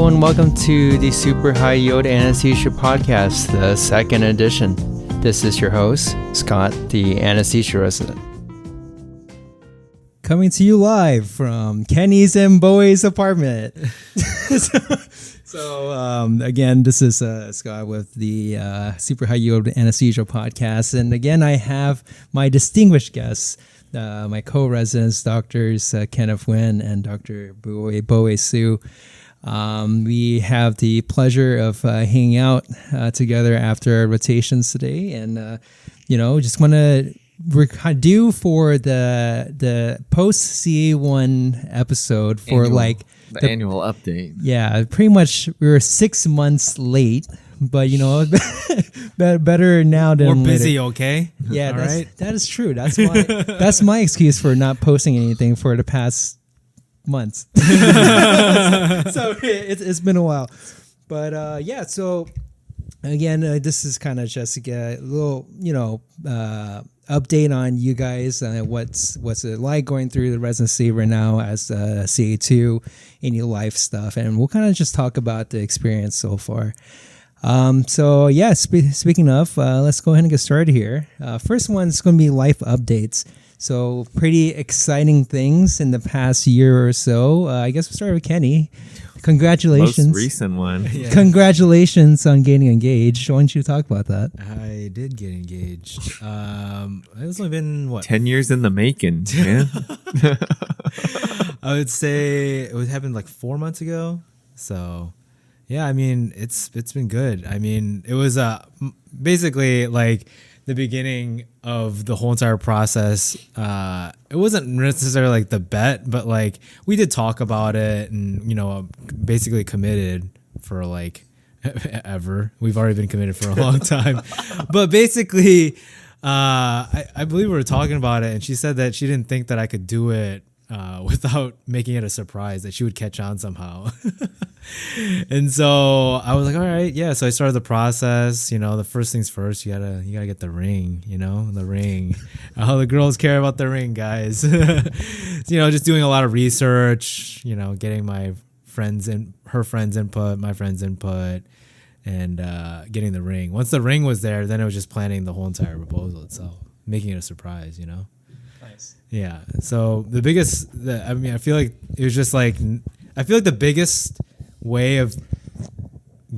Hello and welcome to the Super High Yield Anesthesia Podcast, the second edition. This is your host, Scott, the anesthesia resident. Coming to you live from Kenny's and Bowei's apartment. Again, this is Scott with the Super High Yield Anesthesia Podcast. And again, I have my distinguished guests, my co-residents, Doctors Kenneth Nguyen and Dr. Bowei Su. We have the pleasure of hanging out together after our rotations today. And, just want to do for the post CA-1 episode for the annual update. Yeah, pretty much we were 6 months late, but better now than we're busy. later. Okay. Yeah, that is true. That's my excuse for not posting anything for the past months. So it's been a while, but so again, this is kind of just a little update on you guys, what's it like going through the residency right now as CA2, any life stuff, and we'll kind of just talk about the experience so far. Speaking of, let's go ahead and get started here. First one is going to be life updates. So pretty exciting things in the past year or so. I guess we'll start with Kenny. Congratulations. Most recent one. Yeah. Congratulations on getting engaged. Why don't you talk about that? I did get engaged. It's only been 10 years in the making, man. I would say it happened like 4 months ago. So yeah, I mean, it's been good. I mean, it was basically like the beginning of the whole entire process. It wasn't necessarily like the bet, but like we did talk about it and, basically committed for like ever. We've already been committed for a long time, but basically, I believe we were talking about it and she said that she didn't think that I could do it without making it a surprise, that she would catch on somehow. And so I was like, all right, yeah. So I started the process. The first things first, you gotta get the ring. The ring. Oh, the girls care about the ring, guys. Just doing a lot of research. Getting my her friends' input, my friends' input, and getting the ring. Once the ring was there, then it was just planning the whole entire proposal itself, making it a surprise. Nice. Yeah. So I feel like it was just like, I feel like the biggest way of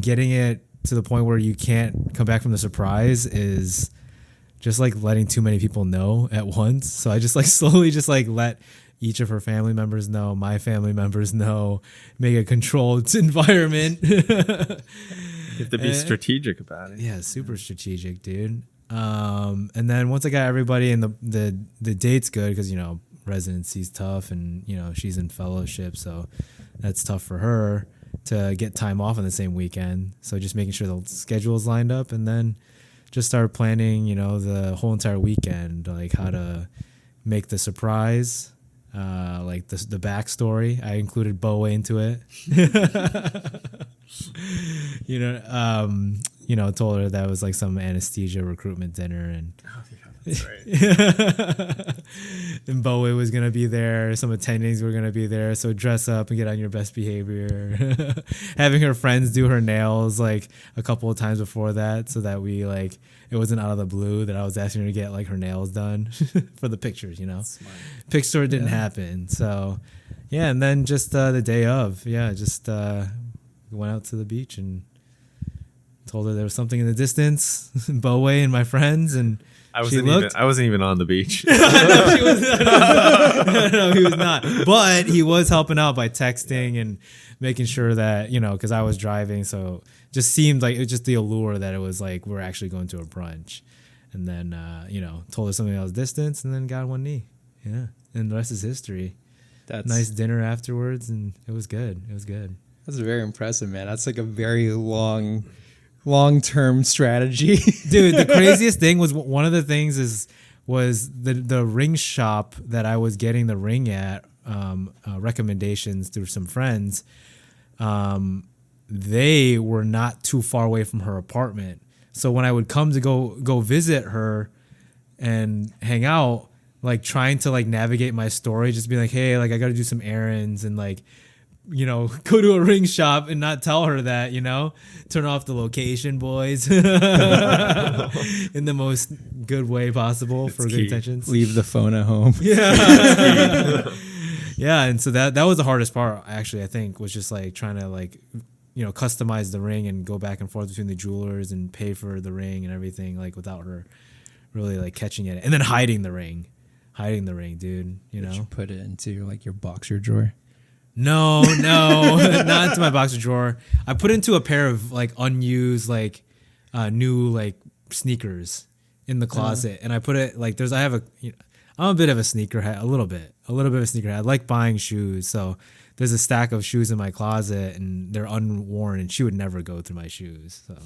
getting it to the point where you can't come back from the surprise is just like letting too many people know at once. So I just like slowly just like let each of her family members know, my family members know, make a controlled environment. You have to be strategic about it. Yeah, super strategic, dude. And then once I got everybody and the date's good because residency's tough and she's in fellowship, so that's tough for her to get time off on the same weekend. So just making sure the schedule's lined up and then just start planning the whole entire weekend, like how to make the surprise, like the backstory. I included Bowei into it. Told her that was like some anesthesia recruitment dinner and that's right. And Bowei was gonna be there, some attendings were gonna be there, so dress up and get on your best behavior. Having her friends do her nails like a couple of times before that, so that we like it wasn't out of the blue that I was asking her to get like her nails done for the pictures. Picture didn't happen, so yeah. And then just the day of, we went out to the beach and told her there was something in the distance, Bowei and my friends, and I wasn't even on the beach. No, he was not. But he was helping out by texting and making sure that, because I was driving, so just seemed like it was just the allure that it was like we're actually going to a brunch. And then, told her something else distance and then got on one knee. Yeah. And the rest is history. That's nice dinner afterwards, and it was good. That's very impressive, man. That's like a very long-term strategy. Dude, the craziest thing was one of the things was the ring shop that I was getting the ring at, recommendations through some friends. They were not too far away from her apartment. So when I would come to go visit her and hang out, like trying to like navigate my story, just be like, hey, like I got to do some errands and like go to a ring shop and not tell her that, turn off the location, boys, in the most good way possible for good intentions. Leave the phone at home. Yeah. Yeah. And so that was the hardest part, actually, I think, was just like trying to like, customize the ring and go back and forth between the jewelers and pay for the ring and everything, like without her really like catching it. And then hiding the ring, dude, Did you put it into like your boxer drawer? No, not into my boxer drawer. I put into a pair of like unused, like new like sneakers in the closet, and I put it like I'm a bit of a sneakerhead, a little bit of a sneakerhead. I like buying shoes, so there's a stack of shoes in my closet, and they're unworn, and she would never go through my shoes, so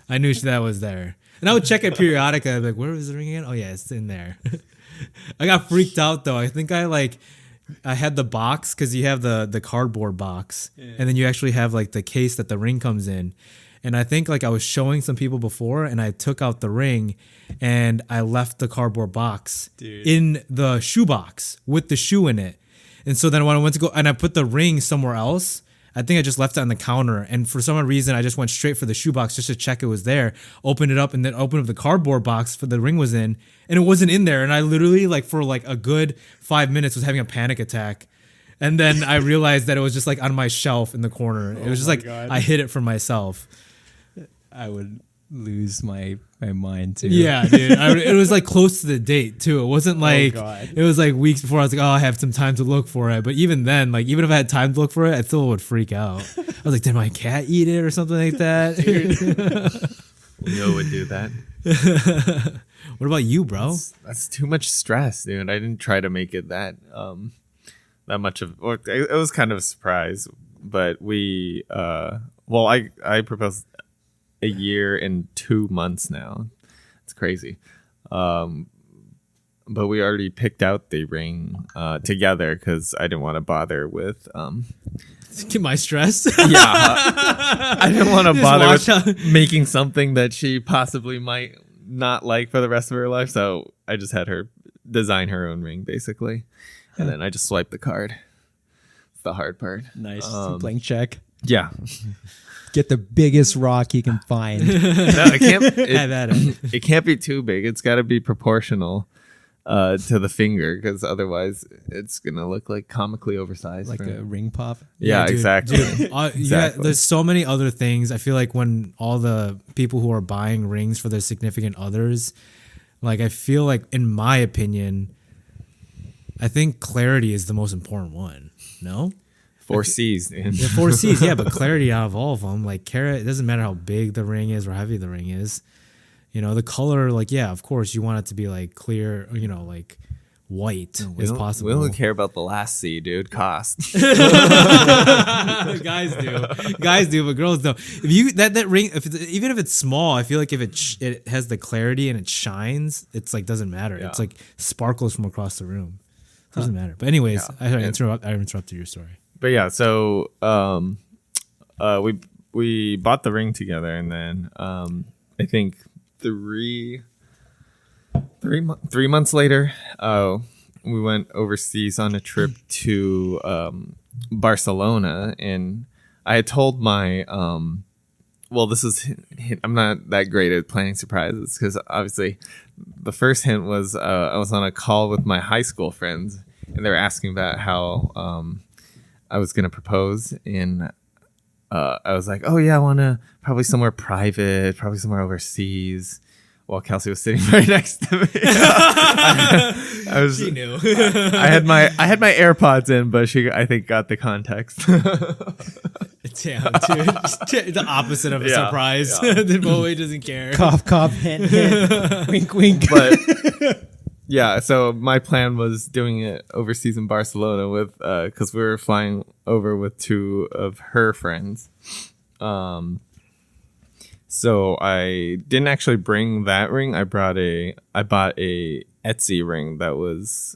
I knew that was there, and I would check it periodically. I'd be like, where is the ring again? Oh yeah, it's in there. I got freaked out though. I think I had the box, because you have the cardboard box, and then you actually have like the case that the ring comes in. And I think like I was showing some people before, and I took out the ring and I left the cardboard box in the shoe box with the shoe in it. And so then when I went to go and I put the ring somewhere else, I think I just left it on the counter. And for some reason, I just went straight for the shoe box just to check it was there, opened it up, and then opened up the cardboard box for the ring was in, and it wasn't in there. And I literally like for like a good 5 minutes was having a panic attack. And then I realized that it was just like on my shelf in the corner. It was just like, God. I hid it for myself. I would lose my mind too. Yeah, dude. It was like close to the date too. It wasn't like, it was like weeks before. I was like, oh, I have some time to look for it. But even then, like, even if I had time to look for it, I still would freak out. I was like, did my cat eat it or something like that? Leo would do that. What about you, bro? That's too much stress, dude. I didn't try to make it that much of. Or it was kind of a surprise, but I proposed a year and 2 months now. It's crazy. But we already picked out the ring together because I didn't want to bother with get my stress. Yeah, I didn't want to bother with making something that she possibly might not like for the rest of her life. So I just had her design her own ring, basically, and then I just swiped the card. It's the hard part. Nice. Blank check. Yeah. Get the biggest rock you can find. No, it can't be too big. It's got to be proportional to the finger, because otherwise it's gonna look like comically oversized, like a ring pop. Yeah, dude, exactly. Dude, exactly. Yeah, there's so many other things. I feel like when all the people who are buying rings for their significant others, like, I feel like, in my opinion, I think clarity is the most important one. No. 4 C's, dude. Yeah, 4 C's, yeah, but clarity out of all of them. Like, it doesn't matter how big the ring is or how heavy the ring is. The color, like, yeah, of course, you want it to be, like, clear, like, white as possible. We don't care about the last C, dude. Cost. Guys do, but girls don't. If you that ring, even if it's small, I feel like if it has the clarity and it shines, it's like doesn't matter. Yeah. It's like sparkles from across the room. Doesn't matter. But anyways, yeah. I interrupted your story. But yeah, so we bought the ring together, and then I think 3 months later, we went overseas on a trip to Barcelona, and I had told my I'm not that great at planning surprises, because obviously the first hint was I was on a call with my high school friends, and they were asking about how I was going to propose, and I was like, oh yeah, I want to probably somewhere private, probably somewhere overseas, while Kelsey was sitting right next to me. She knew. I had my AirPods in, but she, I think, got the context. Damn, dude. The opposite of a surprise. Yeah. The Bowei doesn't care. Cough, cough, hint, hint. Wink, wink. But yeah, so my plan was doing it overseas in Barcelona with, because we were flying over with 2 of her friends. So I didn't actually bring that ring. I bought a Etsy ring that was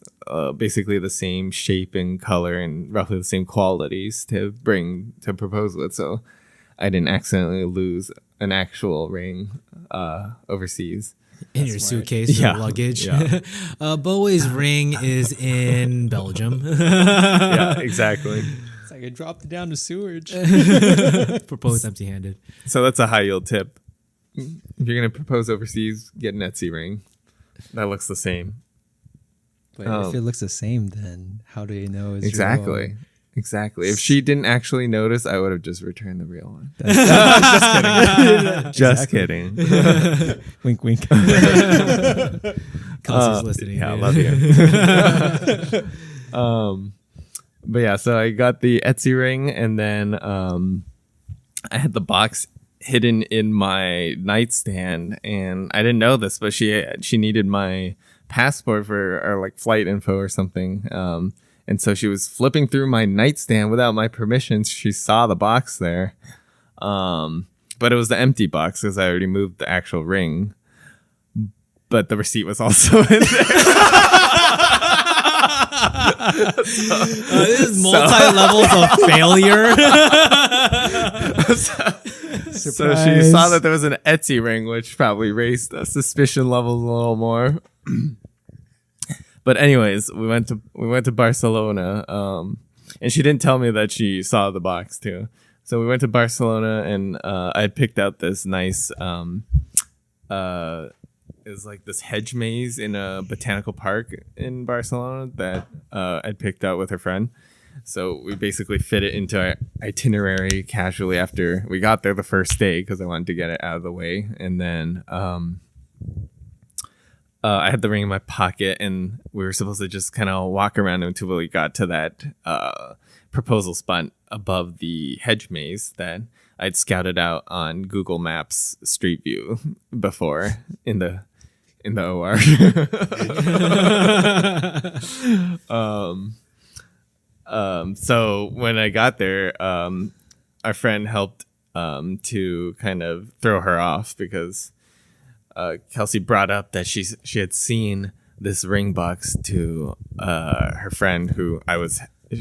basically the same shape and color and roughly the same qualities to propose with. So I didn't accidentally lose an actual ring overseas. In your suitcase, your luggage. Yeah. Bowei's ring is in Belgium. Yeah, exactly. Like I dropped it down to sewage. Propose empty-handed. So that's a high yield tip. If you're gonna propose overseas, get an Etsy ring. That looks the same. But if it looks the same, then how do you know it's exactly? real? Exactly. If she didn't actually notice, I would have just returned the real one. Just kidding. Wink, wink. Kelsey's listening. Yeah, I love you. But yeah, so I got the Etsy ring, and then I had the box hidden in my nightstand, and I didn't know this, but she needed my passport for our like flight info or something. And so she was flipping through my nightstand without my permission. She saw the box there. But it was the empty box because I already moved the actual ring. But the receipt was also in there. This is multi-levels of failure. So she saw that there was an Etsy ring, which probably raised the suspicion levels a little more. But anyways, we went to Barcelona, and she didn't tell me that she saw the box too. So we went to Barcelona, and I had picked out this nice, is like this hedge maze in a botanical park in Barcelona that I'd picked out with her friend. So we basically fit it into our itinerary casually after we got there the first day because I wanted to get it out of the way, and then. I had the ring in my pocket, and we were supposed to just kind of walk around until we got to that proposal spot above the hedge maze that I'd scouted out on Google Maps Street View before in the OR. So when I got there, our friend helped to kind of throw her off because. Kelsey brought up that she had seen this ring box to her friend who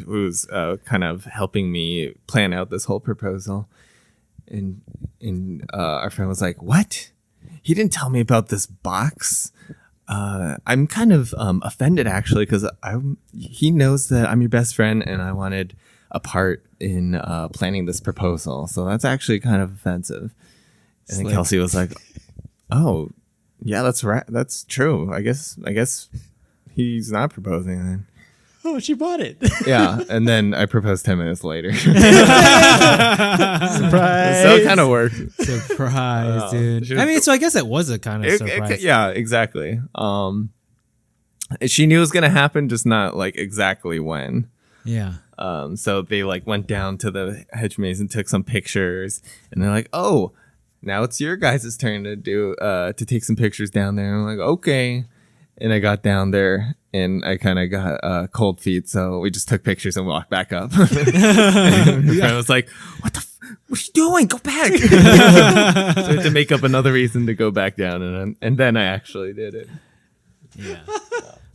was kind of helping me plan out this whole proposal, and our friend was like, "What? He didn't tell me about this box." I'm kind of offended actually because he knows that I'm your best friend and I wanted a part in planning this proposal, so that's actually kind of offensive. And then Kelsey was like. Oh, yeah, that's right. That's true. I guess he's not proposing then. Oh, she bought it. Yeah, and then I proposed 10 minutes later. Surprise! So it kind of worked. Surprise, dude. I mean, so I guess it was a kind of surprise. Yeah, exactly. She knew it was gonna happen, just not like exactly when. Yeah. So they like went down to the hedge maze and took some pictures, and they're like, "Oh, now it's your guys' turn to take some pictures down there." And I'm like, "Okay." And I got down there and I kind of got cold feet. So we just took pictures and walked back up. And my friend was like, what are you doing? Go back. So I had to make up another reason to go back down. And then I actually did it. Yeah.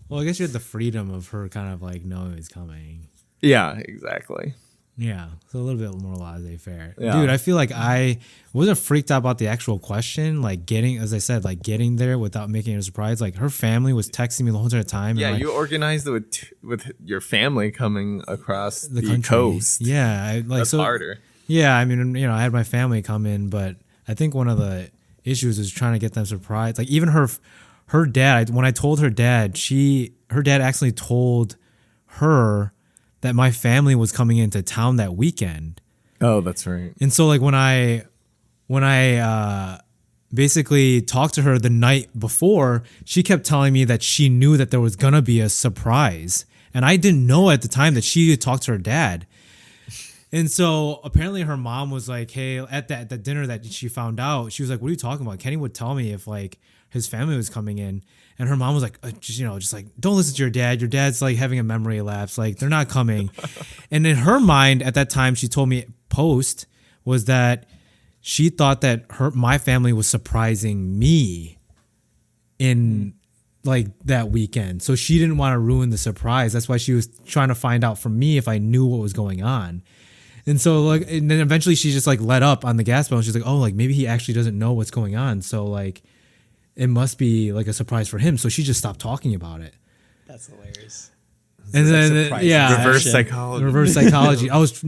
Well, I guess you had the freedom of her kind of like knowing it's coming. Yeah, exactly. Yeah, so a little bit more laissez-faire. Yeah. Dude, I feel like I wasn't freaked out about the actual question, like getting, as I said, like getting there without making it a surprise. Like her family was texting me the whole entire time. Yeah, and like, you organized it with your family coming across the country. coast. Yeah, That's harder. Yeah, I mean, you know, I had my family come in, but I think one of the issues is trying to get them surprised. Like even her dad, when I told her dad, her dad actually told her that my family was coming into town that weekend. Oh, that's right. And so like when I basically talked to her the night before, she kept telling me that she knew that there was going to be a surprise. And I didn't know at the time that she had talked to her dad. And so apparently her mom was like, hey, at the dinner that she found out, she was like, what are you talking about? Kenny would tell me if like his family was coming in. And her mom was like, just like, don't listen to your dad. Your dad's like having a memory lapse. Like they're not coming. And in her mind at that time, she told me post was that she thought that my family was surprising me in like that weekend. So she didn't want to ruin the surprise. That's why she was trying to find out from me if I knew what was going on. And so like, and then eventually she just like let up on the gas pedal. She's like, oh, like maybe he actually doesn't know what's going on. So like, it must be like a surprise for him. So she just stopped talking about it. That's hilarious. And then, Reverse psychology. Reverse psychology. I was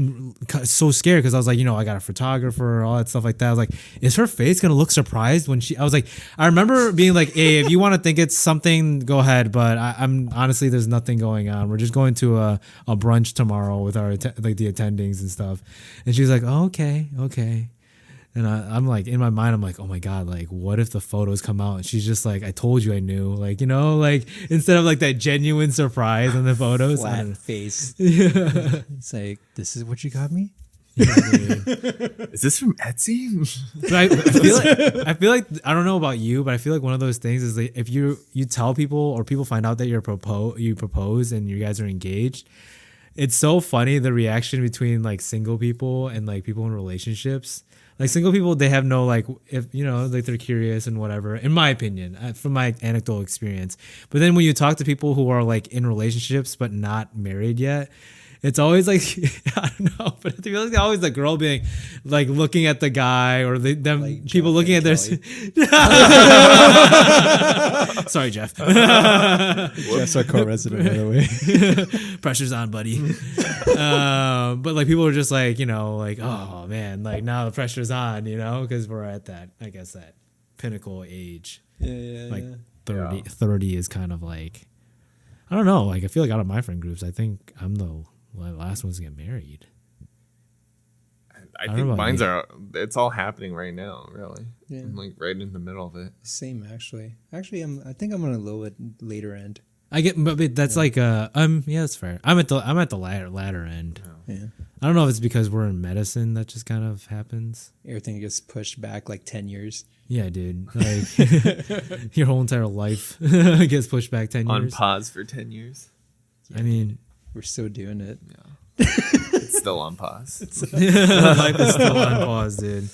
so scared because I was like, I got a photographer, all that stuff like that. I was like, is her face going to look surprised when I was like, I remember being like, hey, if you want to think it's something, go ahead. But I'm honestly, there's nothing going on. We're just going to a brunch tomorrow with our, the attendings and stuff. And she was like, oh, okay. And I'm like, in my mind, I'm like, oh my God, like, what if the photos come out? And she's just like, I told you I knew. Like, like, instead of like that genuine surprise on the photos. Flat face. Yeah. It's like, this is what you got me? Yeah, is this from Etsy? But I feel like, I don't know about you, but I feel like one of those things is like, if you tell people or people find out that you propose and you guys are engaged, it's so funny, the reaction between like single people and like people in relationships. Like single people, they have no like, if like they're curious and whatever, in my opinion, from my anecdotal experience. But then when you talk to people who are like in relationships but not married yet, it's always like, I don't know, but I feel like always the girl being like looking at the guy or them like people Jeff looking at their. Sorry, Jeff. Jeff's our co-resident, by the way. Pressure's on, buddy. But like people are just like, like, oh man, like now the pressure's on, because we're at that, I guess, that pinnacle age. Yeah. Like 30 is kind of like, I don't know. Like I feel like out of my friend groups, I think I'm the last ones to get married. I think mine's it's all happening right now, really. Yeah. I'm like right in the middle of it. Same, actually. I think I'm on a little bit later end. I get, but that's like yeah, that's fair. I'm at the latter end. Oh. Yeah. I don't know if it's because we're in medicine that just kind of happens. Everything gets pushed back like 10 years. Yeah, dude. Like your whole entire life gets pushed back 10 years. On pause for 10 years. Yeah, I mean, we're still doing it. Yeah. It's still on pause. Life is still on pause, dude.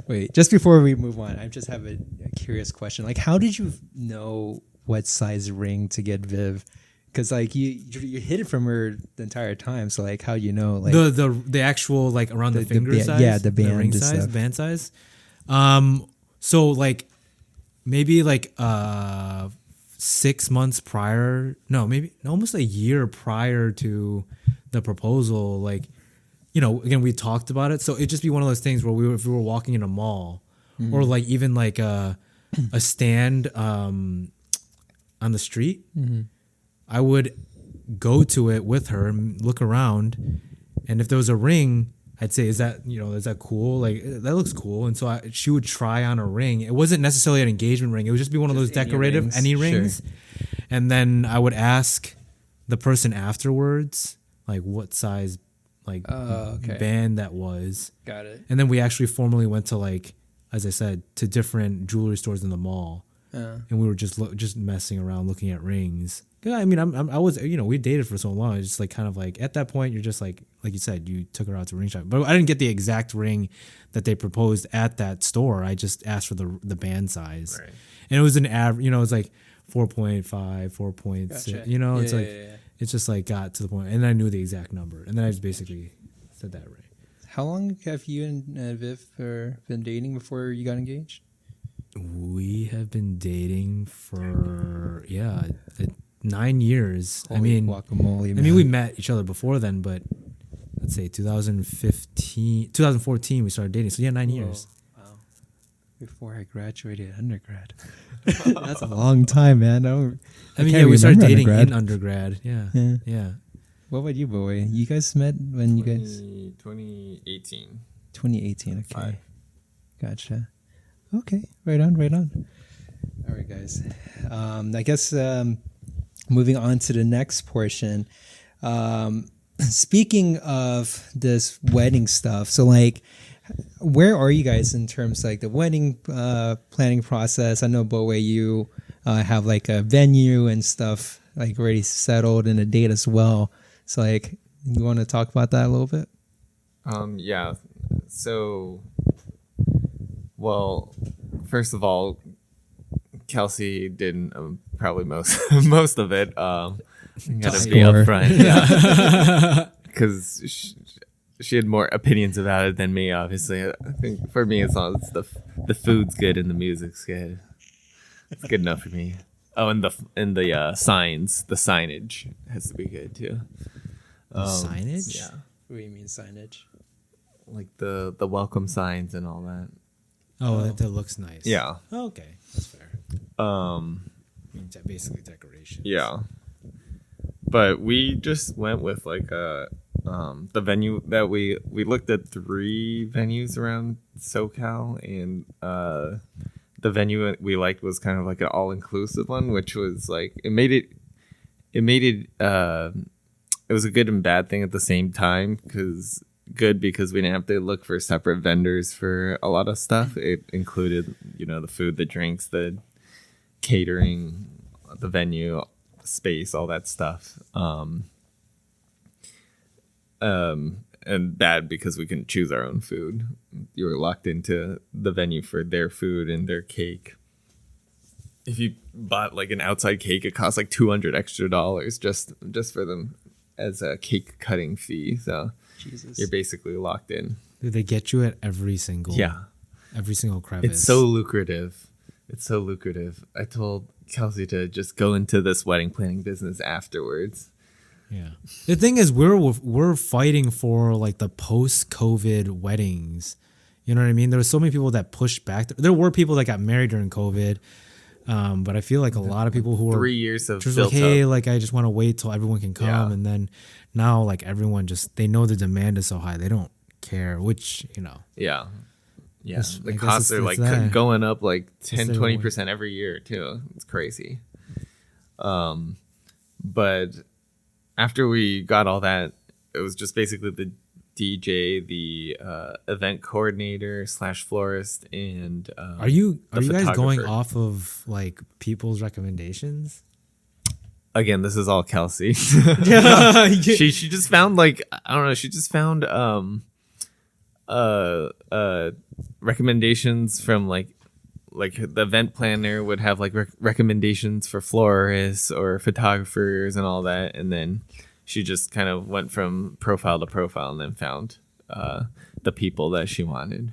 Wait, just before we move on, I just have a curious question. Like, how did you know what size ring to get Viv? Because like you hid it from her the entire time. So like, how do you know? Like the actual like around the finger size. Yeah, the band, the ring size, stuff. Band size. So like maybe like 6 months prior, maybe almost a year prior to the proposal, like, again, we talked about it. So it'd just be one of those things where if we were walking in a mall or like even like a stand on the street, I would go to it with her and look around. And if there was a ring, I'd say, is that cool? Like, that looks cool. And so she would try on a ring. It wasn't necessarily an engagement ring. It would just be one of those decorative, any rings. Sure. And then I would ask the person afterwards, like, what size, like, band that was. Got it. And then we actually formally went to, like, as I said, to different jewelry stores in the mall. And we were just messing around, looking at rings. I mean, I was, we dated for so long. It's just like kind of like at that point, you're just like you said, you took her out to ring shop. But I didn't get the exact ring that they proposed at that store. I just asked for the band size, right. And it was an average. It was like 4.5, 4.6. Gotcha. It's like it's just like got to the point, and I knew the exact number, and then I just basically said that right. How long have you and Viv been dating before you got engaged? We have been dating for 9 years. Holy guacamole, man. I mean, we met each other before then, but let's say 2014 we started dating. So 9 years. Wow. Before I graduated undergrad. That's a long time, man. We started dating in undergrad. Yeah. What about you, Bowei? You guys met when 2018. 2018. Okay. 5. Gotcha. Okay, right on. All right, guys. I guess moving on to the next portion. Speaking of this wedding stuff, so like, where are you guys in terms of like the wedding planning process? I know, Bowei, you have like a venue and stuff like already settled and a date as well. So like, you want to talk about that a little bit? Yeah. So, well, first of all, Kelsey did probably most of it. Gotta be upfront, because she had more opinions about it than me. Obviously, I think for me, as long as the food's good and the music's good, it's good enough for me. Oh, and the signs, the signage has to be good too. Signage? Yeah, What do you mean signage? like the welcome signs and all that. Oh, that looks nice. Yeah. Oh, okay, that's fair. I mean, basically decoration. Yeah. But we just went with like the venue that we looked at 3 venues around SoCal, and the venue we liked was kind of like an all-inclusive one, which was like it was a good and bad thing at the same time, because we didn't have to look for separate vendors for a lot of stuff. It included, the food, the drinks, the catering, the venue, space, all that stuff. And bad because we couldn't choose our own food. You were locked into the venue for their food and their cake. If you bought like an outside cake, it cost like $200 extra just for them as a cake cutting fee. So Jesus. you're basically locked in. Dude, they get you at every single crevice. It's so lucrative. I told Kelsey to just go into this wedding planning business afterwards. Yeah. The thing is, we're fighting for like the post-COVID weddings. You know what I mean? There were so many people that pushed back. There were people that got married during COVID, but I feel like a lot of people who 3 years of just built like, hey, up. like I just want to wait till everyone can come, Yeah. and then now like everyone they know the demand is so high, they don't care. Which Yeah. Yeah. It's- I The guess costs are it's like that. going up like 10, their 20% every year too. It's crazy. But after we got all that, it was just basically the DJ, the event coordinator / florist, and are you guys going photographer. off of like people's recommendations? Again, this is all Kelsey. She just found like, I don't know, she just found recommendations from like the event planner would have like recommendations for florists or photographers and all that, and then she just kind of went from profile to profile and then found the people that she wanted,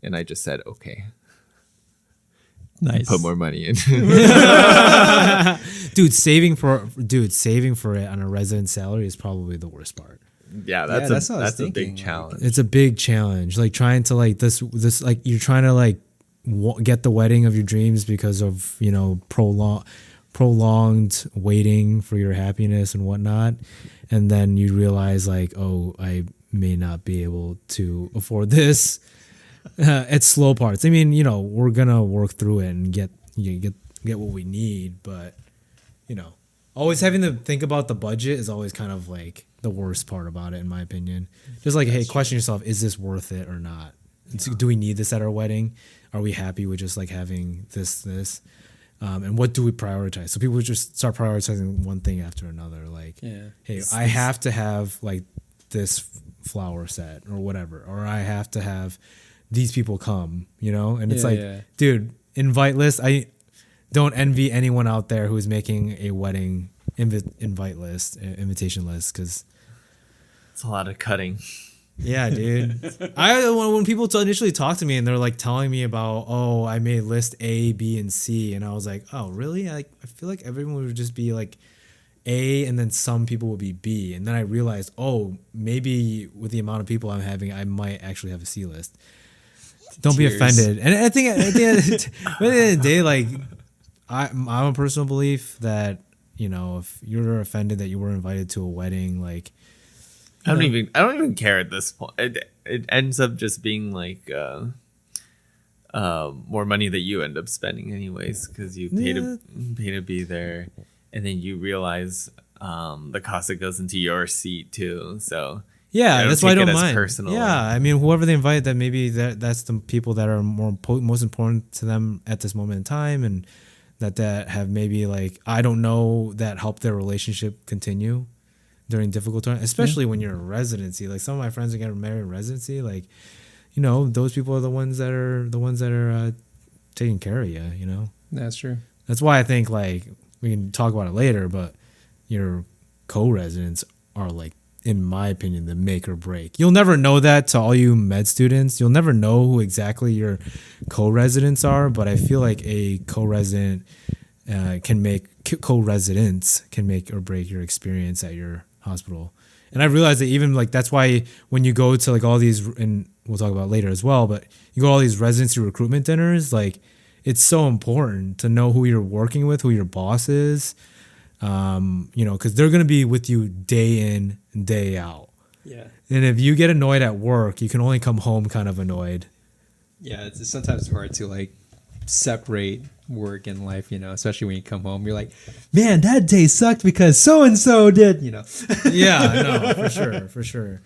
and I just said okay, Nice. put more money in. Dude, saving for it on a resident salary is probably the worst part. Yeah, that's what I was that's a thinking, big like- challenge. It's a big challenge. Like trying to like this like you're trying to like get the wedding of your dreams because of prolonged waiting for your happiness and whatnot, and then you realize like, oh, I may not be able to afford this. It's slow parts. I mean, we're gonna work through it and get what we need, but always having to think about the budget is always kind of like the worst part about it, in my opinion. Just like, hey, question yourself: is this worth it or not? Yeah. Do we need this at our wedding? Are we happy with just like having this? And what do we prioritize? So people would just start prioritizing one thing after another. Like, hey, I have to have like this flower set or whatever, or I have to have these people come, and it's dude, invite list. I don't envy anyone out there who's making a wedding invitation list, because It's a lot of cutting. yeah, dude. When people initially talk to me and they're like telling me about, oh, I made list A, B, and C, and I was like, oh, really? I feel like everyone would just be like A, and then some people would be B, and then I realized, oh, maybe with the amount of people I'm having, I might actually have a C list. Don't be offended. And I think at the end of the day, like I'm a personal belief that if you're offended that you were invited to a wedding, like. I don't even care at this point. It ends up just being like more money that you end up spending anyways, because you pay to be there, and then you realize the cost that goes into your seat too. So yeah, that's why I don't mind. Personal. Yeah, I mean, whoever they invite, that maybe that's the people that are most important to them at this moment in time, and that have maybe like, I don't know, that help their relationship continue during difficult times, especially when you're in residency. Like some of my friends are getting married in residency. Like, those people are the ones that are taking care of you. That's true. That's why I think, like, we can talk about it later, but your co-residents are, like, in my opinion, the make or break. You'll never know that to all you med students. You'll never know who exactly your co-residents are, but I feel like a co-resident can make co-residents can make or break your experience at your hospital. And I realized that even like that's why when you go to like all these, and we'll talk about it later as well, but you go to all these residency recruitment dinners, like it's so important to know who you're working with, who your boss is, because they're gonna be with you day in and day out. Yeah. And if you get annoyed at work, you can only come home kind of annoyed. Yeah, it's sometimes hard to like separate work and life, especially when you come home. You're like, man, that day sucked because so and so did, Yeah, no, for sure.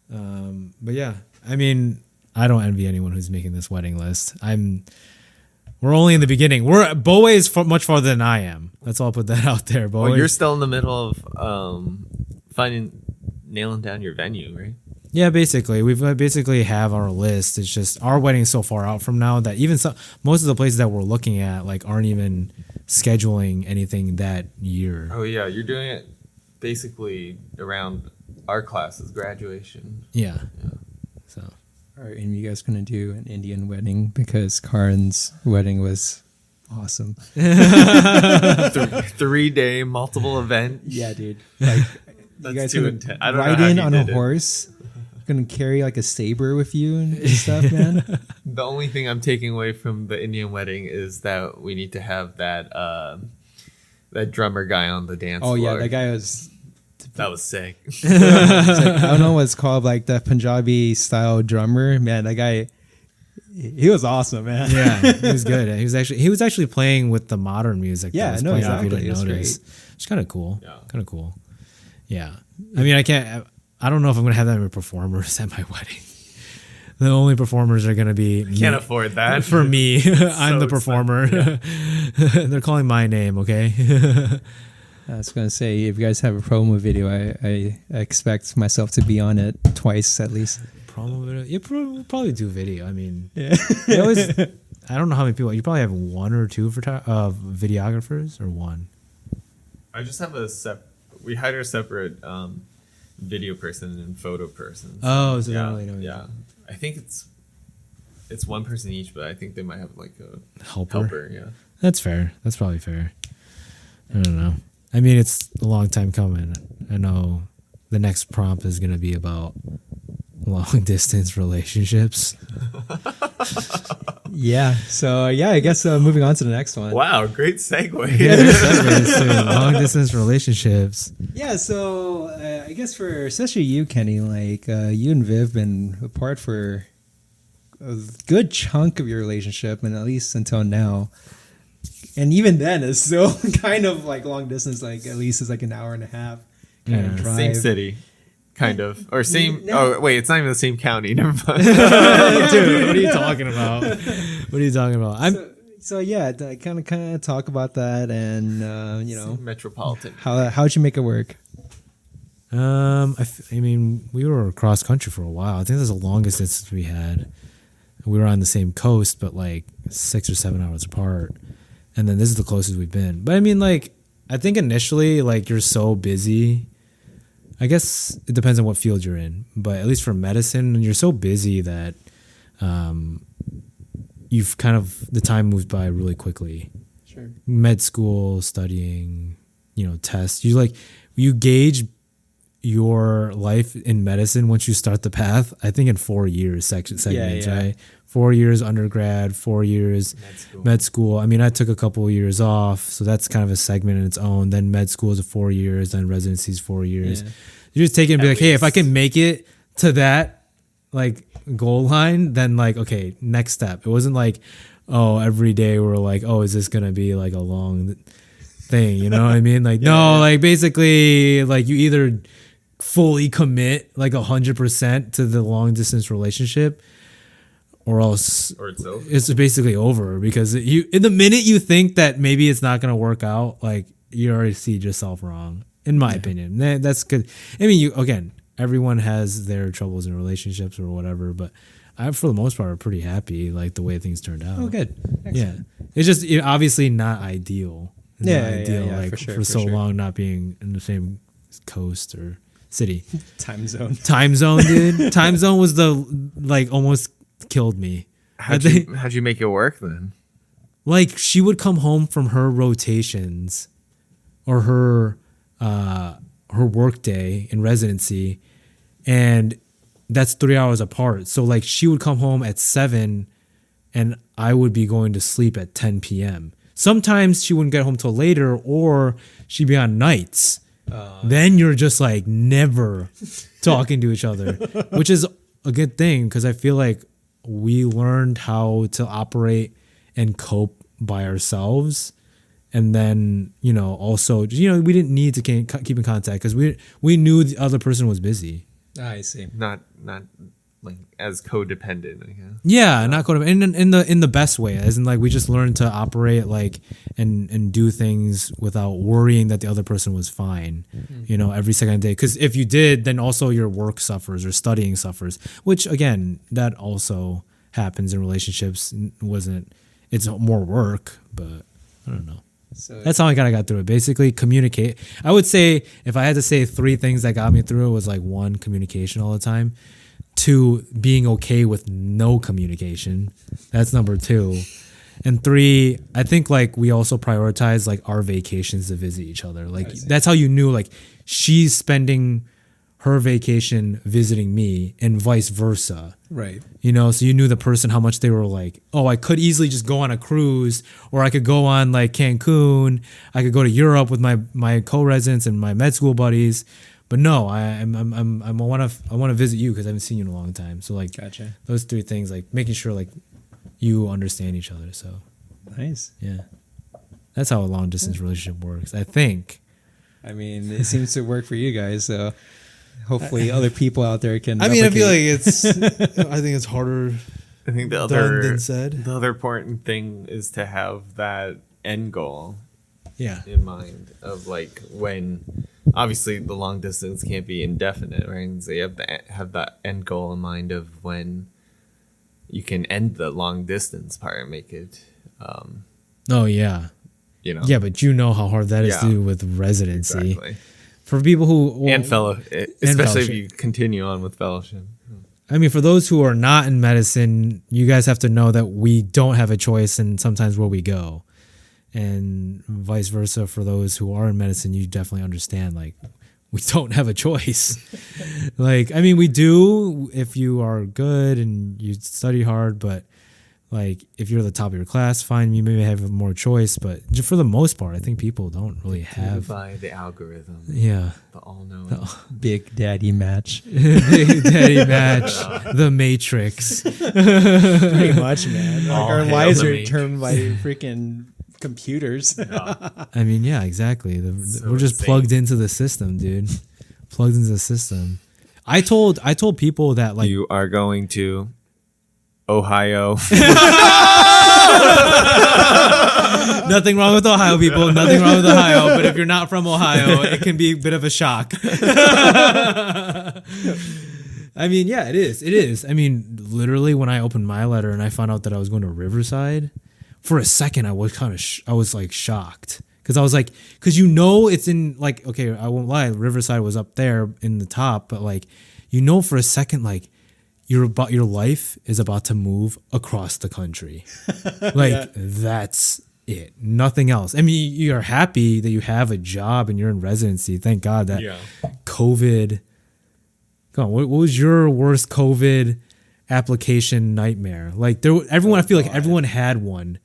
But yeah, I mean, I don't envy anyone who's making this wedding list. We're only in the beginning. Bowei is much farther than I am. Let's all put that out there. Bowei. Well, you're still in the middle of nailing down your venue, right? Yeah, basically, we basically have our list. It's just our wedding is so far out from now that even most of the places that we're looking at like aren't even scheduling anything that year. Oh yeah, you're doing it basically around our class's graduation. Yeah. So. All right, and you guys gonna do an Indian wedding because Karen's wedding was awesome. 3-day multiple event. Yeah, dude. Like you guys too gonna intense. I don't know ride how in you on a did it. horse. Gonna carry like a saber with you and stuff, man. The only thing I'm taking away from the Indian wedding is that we need to have that drummer guy on the dance floor. Oh yeah, that guy was. That was sick. It's like, I don't know what it's called, like the Punjabi style drummer. Man, that guy, he was awesome, man. Yeah, he was good. He was actually playing with the modern music. Yeah, that was no, playing, exactly. if you didn't It was notice. great. It's kind of cool. Yeah. Kind of cool. Yeah. I mean, I don't know if I'm gonna have that many performers at my wedding. The only performers are gonna be Can't afford that. for me. I'm the expensive, performer. They're calling my name. Okay. I was gonna say, if you guys have a promo video, I expect myself to be on it twice at least. Promo video. We'll probably do video. I mean, Yeah. I don't know how many people. You probably have one or two videographers, or one. I just have we hire a separate video person and photo person. Oh, so they yeah, don't really know. yeah. I think it's one person each, but I think they might have like a Helper. Yeah. That's fair. That's probably fair. I don't know. I mean, it's a long time coming. I know the next prompt is going to be about long distance relationships. Yeah. So yeah, I guess moving on to the next one. Wow, great segue. Yeah, long distance relationships. Yeah. So I guess for especially you, Kenny, like you and Viv been apart for a good chunk of your relationship, and at least until now. And even then, it's still kind of like long distance. Like at least it's like an hour and a half kind of drive. Same city, kind of, or same. No. Oh wait, it's not even the same county. Never mind. Dude, what are you talking about? What are you talking about? So yeah, kind of talk about that, and Metropolitan. how'd you make it work? I mean, we were cross country for a while. I think that's the longest distance we had. We were on the same coast, but like 6 or 7 hours apart. And then this is the closest we've been. But I mean, like, I think initially, like, you're so busy. I guess it depends on what field you're in. But at least for medicine, you're so busy that you've kind of, the time moves by really quickly. Sure. Med school, studying, tests. You gauge your life in medicine once you start the path, I think in 4 years segments, Yeah. right? 4 years undergrad, 4 years med school. I mean, I took a couple of years off, so that's kind of a segment in its own. Then med school is 4 years, then residency is 4 years. Yeah. You just take it and be At like, hey, if I least. can make it to that like goal line, then like, okay, next step. It wasn't like, oh, every day we're like, oh, is this gonna be like a long thing? You know what I mean? Like, like basically, like you either fully commit like 100% to the long distance relationship, or else Or it's over. it's basically over, because in the minute you think that maybe it's not going to work out, like you already see yourself wrong, in my opinion. That's good. I mean, everyone has their troubles in relationships or whatever, but I, for the most part, are pretty happy like the way things turned out. Oh, good. Yeah. It's just obviously not ideal. It's Yeah, not yeah, ideal, yeah, like for sure, for for so sure. long not being in the same coast or city. Time zone. Time zone, dude. Time zone was almost killed me. How'd you make it work then? like she would come home from her rotations or her work day in residency, and that's 3 hours apart. So like she would come home at 7 and I would be going to sleep at 10 p.m. Sometimes she wouldn't get home till later, or she'd be on nights. Then you're just like never talking to each other, which is a good thing because I feel like we learned how to operate and cope by ourselves. And then, also, we didn't need to keep in contact because we knew the other person was busy. I see. Not like as codependent, I guess. Yeah, not codependent in the best way, as in like we just learned to operate like and do things without worrying that the other person was fine, every second day. Because if you did, then also your work suffers or studying suffers, which again, that also happens in relationships. It's more work, but I don't know. So that's how I kind of got through it. Basically, communicate. I would say if I had to say 3 things that got me through it was like 1, communication all the time. 2, being okay with no communication. That's number 2. And 3, I think like we also prioritize like our vacations to visit each other. Like that's how you knew like she's spending her vacation visiting me and vice versa. Right. So you knew the person, how much they were like, oh, I could easily just go on a cruise, or I could go on like Cancun. I could go to Europe with my co-residents and my med school buddies. But no, I want to visit you because I haven't seen you in a long time. So like, gotcha. Those 3 things, like making sure like you understand each other. So nice. Yeah, that's how a long distance relationship works, I think. I mean, it seems to work for you guys. So hopefully, other people out there can. I mean, I feel like I think it's harder. I think done than said. The other important thing is to have that end goal. Yeah. In mind of like when, obviously the long distance can't be indefinite, right? And so you have to have that end goal in mind of when you can end the long distance part and make it. Oh yeah. Yeah, but you know how hard that is to do with residency. Exactly. For people who and especially if you continue on with fellowship. I mean, for those who are not in medicine, you guys have to know that we don't have a choice, and sometimes where we go, and vice versa. For those who are in medicine, you definitely understand like we don't have a choice. Like, I mean, we do if you are good and you study hard, but like if you're the top of your class, fine, you maybe have more choice. But for the most part, I think people don't really have by the algorithm. Yeah, the all-knowing Big Daddy match. Big Daddy match. The Matrix. Pretty much, man. Like our lives are Matrix. determined by freaking computers. I mean, yeah, exactly. We're just insane. plugged into the system, dude. Plugged into the system. I told people that like you are going to Ohio. nothing wrong with Ohio, people. Nothing wrong with Ohio. But if you're not from Ohio, it can be a bit of a shock. I mean, yeah, it is. It is. I mean, literally, when I opened my letter and I found out that I was going to Riverside, for a second, I was kind of, I was like shocked. Because I was like, because it's in like, okay, I won't lie, Riverside was up there in the top, but like, for a second, like, your life is about to move across the country. Like, that's it. Nothing else. I mean, you're happy that you have a job and you're in residency. Thank God that COVID. Come on, what was your worst COVID application nightmare? Like, I feel like everyone had one.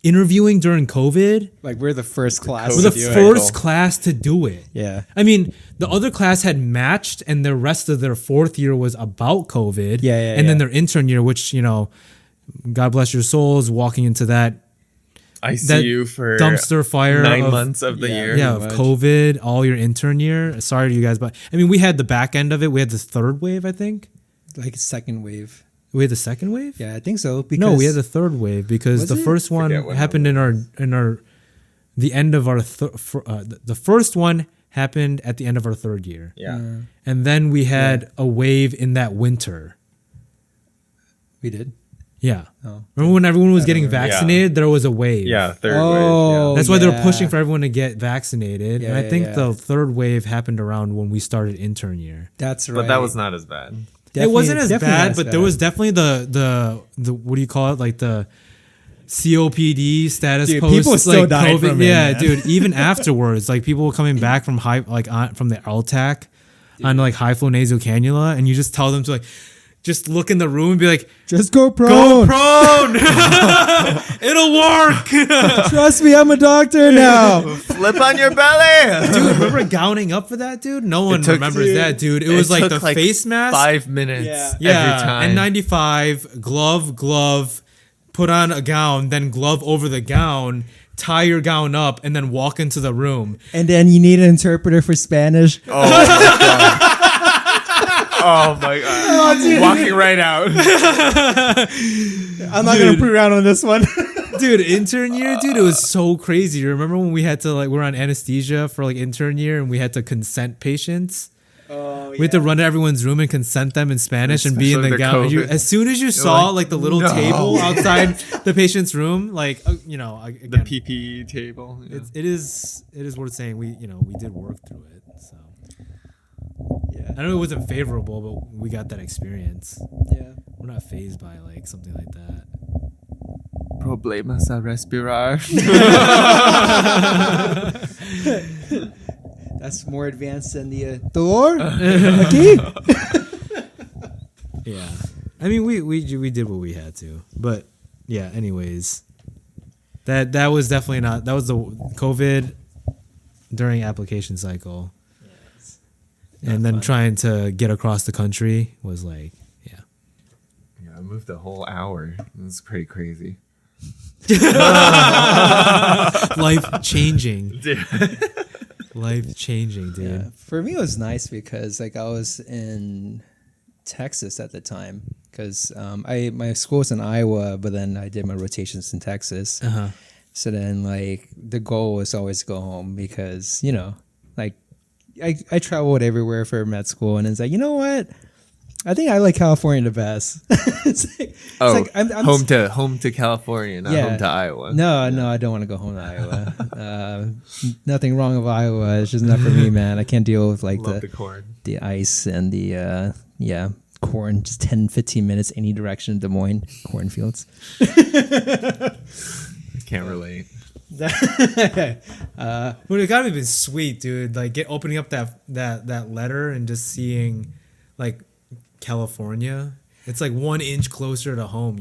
Interviewing during COVID, Like we're the first class. we're the to do it. first class to do it. Yeah. I mean, the other class had matched, and the rest of their 4th year was about COVID. And then their intern year, which God bless your souls, walking into that ICU for dumpster fire 9 months of the year. Yeah, of COVID, all your intern year. Sorry to you guys, but I mean, we had the back end of it. We had the 3rd wave, I think. Like a second wave. We had the 2nd wave. Yeah, I think so. Because No, we had the 3rd wave because Was the it? first one Forget what happened in our the end of our the first one happened at the end of our 3rd year. Yeah. And then we had a wave in that winter. we did. Yeah. Oh. Remember when everyone was getting remember. vaccinated? There was a wave. Yeah, 3rd Oh. wave. That's why they were yeah. pushing for everyone to get vaccinated. Yeah, and I yeah, think yeah. the 3rd wave happened around when we started intern year. That's right. But that was not as bad. It wasn't as Definitely bad, not but there was definitely the what do you call it? Like the COPD status Dude, post. people still like died COVID. from it, Yeah, man. dude. Even afterwards, like people were coming back from from the LTAC on like high flow nasal cannula, and you just tell them to like just look in the room and be like, Just go prone. "Go prone, it'll work." Trust me, I'm a doctor now. Flip on your belly. Dude, remember gowning up for that, dude? No one took- remembers that, dude. It was like the face mask. 5 minutes Yeah. every time. N95, glove, put on a gown, then glove over the gown, tie your gown up, and then walk into the room. And then you need an interpreter for Spanish. Oh my god. Walking right out. I'm not going to put around on this one. Dude, intern year, dude, it was so crazy. Remember when we had to like, we were on anesthesia for like intern year and we had to consent patients? Oh, We had to run to everyone's room and consent them in Spanish and be in the Especially the gown. And COVID. as soon as you saw like, like the little no. table outside the patient's room, like, again, The PPE table. Yeah. it is worth saying we did work through it. So Yeah. I know it wasn't favorable, but we got that experience. Yeah. We're not phased by like something like that. Problemas a respirar. That's more advanced than the door. Okay. Yeah, I mean we did what we had to, but yeah. Anyways, that was definitely not. That was the COVID during application cycle, and then trying to get across the country was like, yeah. Yeah, I moved a whole hour. It was pretty crazy. Life changing. Life changing, dude. Yeah. For me, it was nice because like I was in Texas at the time because my school was in Iowa, but then I did my rotations in Texas. Uh-huh. So then like the goal was always go home because like I traveled everywhere for med school, and it's like, you know what? I think I like California the best. I'm home to California, not home to Iowa. No, I don't want to go home to Iowa. Nothing wrong with Iowa. It's just not for me, man. I can't deal with like Love the corn. the ice and the corn. Just 10, 15 minutes any direction in Des Moines cornfields. I can't relate. But it gotta be sweet, dude. Like opening up that letter and just seeing like California. It's like 1 inch closer to home,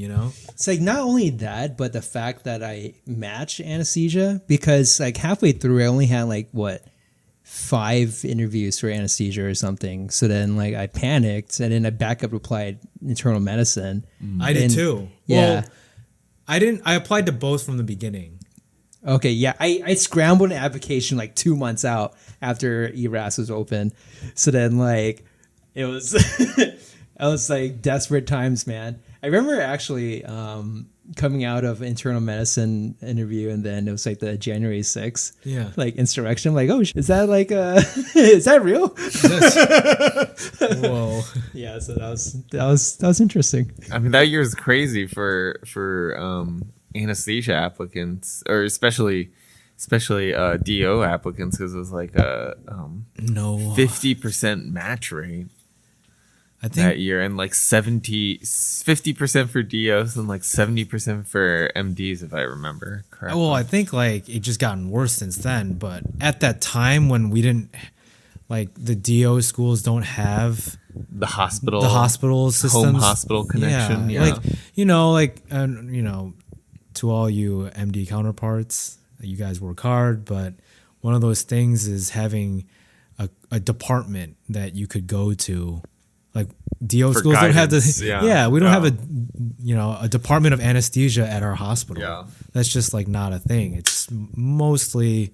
It's like not only that, but the fact that I match anesthesia because like halfway through I only had like 5 interviews for anesthesia or something. So then like I panicked and then I backup applied internal medicine. I did too. Yeah. Well, I applied to both from the beginning. Okay, yeah. I scrambled an application like 2 months out after ERAS was open. So then like it was I was like desperate times, man. I remember actually coming out of internal medicine interview, and then it was like the January 6th, like insurrection. I'm like, oh, is that like is that real? Whoa. Yeah, so that was interesting. I mean, that year is crazy for anesthesia applicants, or especially DO applicants, because it was like a 50% match rate. I think that year, and like 50% for DOs and like 70% for MDs, if I remember correctly. Well, I think like it just gotten worse since then, but at that time when we didn't like the DO schools don't have the hospital systems, home hospital connection. Yeah. Like to all you MD counterparts, you guys work hard, but one of those things is having a department that you could go to. Like DO For schools guidance, don't have the we don't have a department of anesthesia at our hospital. Yeah. That's just like not a thing. It's mostly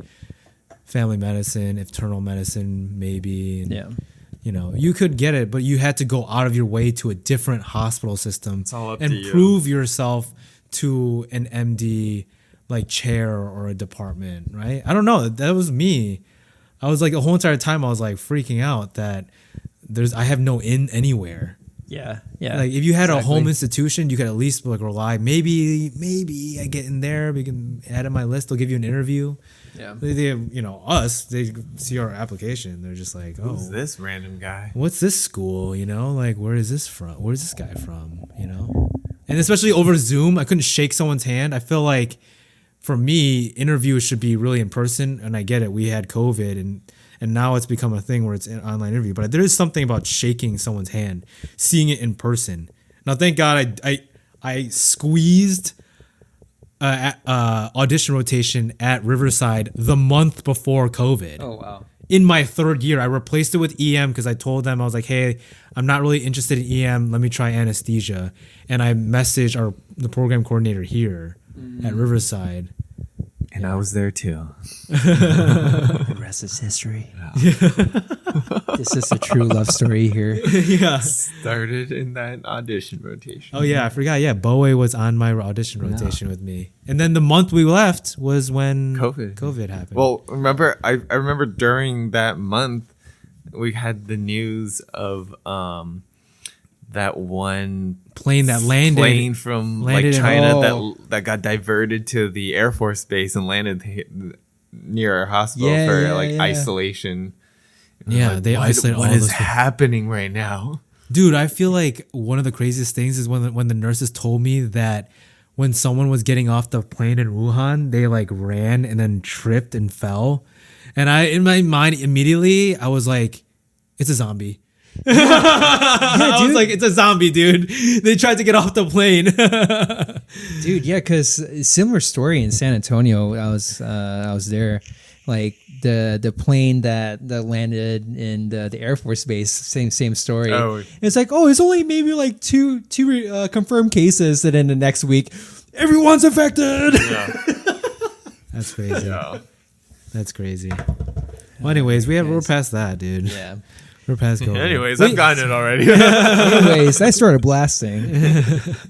family medicine, internal medicine, maybe. And, you could get it, but you had to go out of your way to a different hospital system It's all up and to you. prove yourself to an MD like chair or a department, right? I don't know. That was me. I was like the whole entire time I was like freaking out that I have no in anywhere. Yeah. Like if you had a home institution, you could at least like rely. Maybe I get in there. We can add in my list. They'll give you an interview. Yeah. They see our application. They're just like, oh, Who's this random guy? what's this school? Like where is this from? Where's this guy from? And And especially over Zoom, I couldn't shake someone's hand. I feel like for me, interviews should be really in person. And I get it. We had COVID and now it's become a thing where it's an online interview. But there is something about shaking someone's hand, seeing it in person. Now, thank God I squeezed audition rotation at Riverside the month before COVID. Oh, wow. In my third year, I replaced it with EM because I told them, I was like, hey, I'm not really interested in EM. Let me try anesthesia. And I messaged the program coordinator here at Riverside. And I was there too. The rest is history. This is a true love story here. Yeah. Started in that audition rotation. Oh, yeah. I forgot. Yeah. Bowei was on my audition rotation with me. And then the month we left was when COVID happened. Well, I remember during that month, we had the news of that one plane that landed. Plane from like China that got diverted to the Air Force Base and landed near our hospital for isolation. Yeah, they isolate all what those is happening right now. Dude, I feel like one of the craziest things is when the nurses told me that when someone was getting off the plane in Wuhan, they like ran and then tripped and fell. And in my mind immediately, I was like, it's a zombie. I was like, it's a zombie, dude. They tried to get off the plane. Dude, yeah, because similar story in San Antonio. I was there, like the plane that landed in the Air Force Base. Same story. Oh. It's like, it's only maybe like two confirmed cases, and then the next week, everyone's infected. Yeah. That's crazy. Yeah. That's crazy. Well, anyways, we're past that, dude. Yeah. We're past COVID. Anyways, I've gotten it already. Anyways, I started blasting.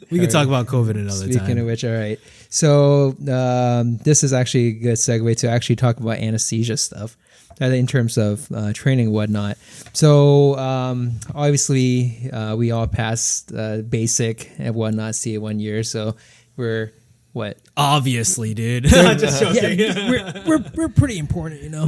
We can talk about COVID another time. Speaking of which, all right. So this is actually a good segue to actually talk about anesthesia stuff in terms of training and whatnot. So obviously we all passed basic and whatnot, CA-1 year. So we're what? Obviously, dude. Just joking. Yeah, we're pretty important, you know.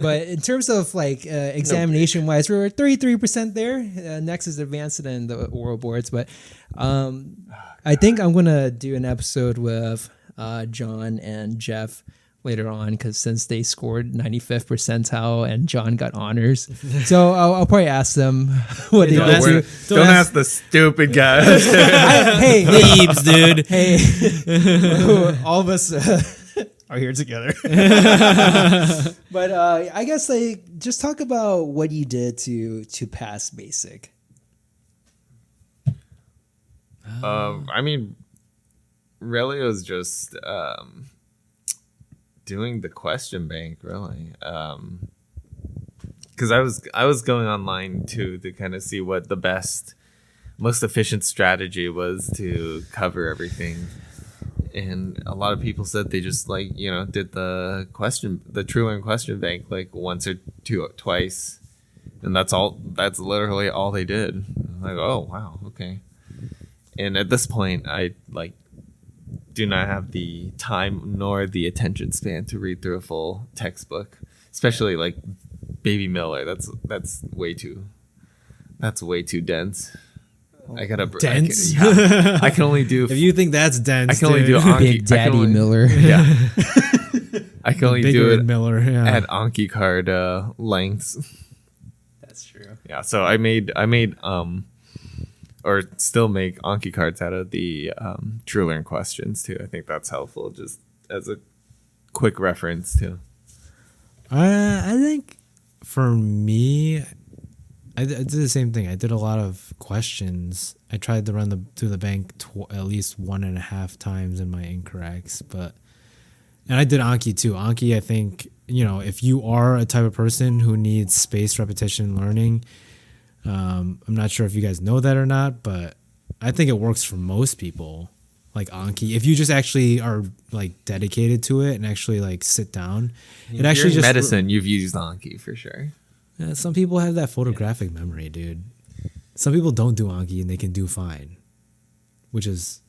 But in terms of like examination wise, we're 33% there. Next is advanced and the oral boards. But I think I'm gonna do an episode with John and Jeff later on, because since they scored 95th percentile and John got honors, so I'll probably ask them what they did. Don't ask the stupid guys. Hey, Leaves, dude. Hey, all of us are here together. But I guess like just talk about what you did to pass basic. I mean, really, it was just doing the question bank, really, because I was going online to kind of see what the most efficient strategy was to cover everything, and a lot of people said they just did the true learn question bank like once or twice, and that's literally all they did. I'm like, oh wow, okay. And at this point, I do not have the time nor the attention span to read through a full textbook, especially like Baby Miller. That's way too dense. I gotta dense. I can only do. If you think that's dense, I can only do Anki, Big Daddy Miller. Yeah, I can only do it Miller, yeah. at Anki card lengths. That's true. Yeah, so I made or still make Anki cards out of the True Learn questions too. I think that's helpful, just as a quick reference too. I think for me, I did the same thing. I did a lot of questions. I tried to run through the bank at least 1.5 times in my incorrects, and I did Anki too. Anki, I think, if you are a type of person who needs spaced repetition learning, I'm not sure if you guys know that or not, but I think it works for most people, like Anki. If you just actually are like dedicated to it and actually like sit down, it actually just medicine. You've used Anki for sure. Yeah, some people have that photographic memory, dude. Some people don't do Anki and they can do fine, which is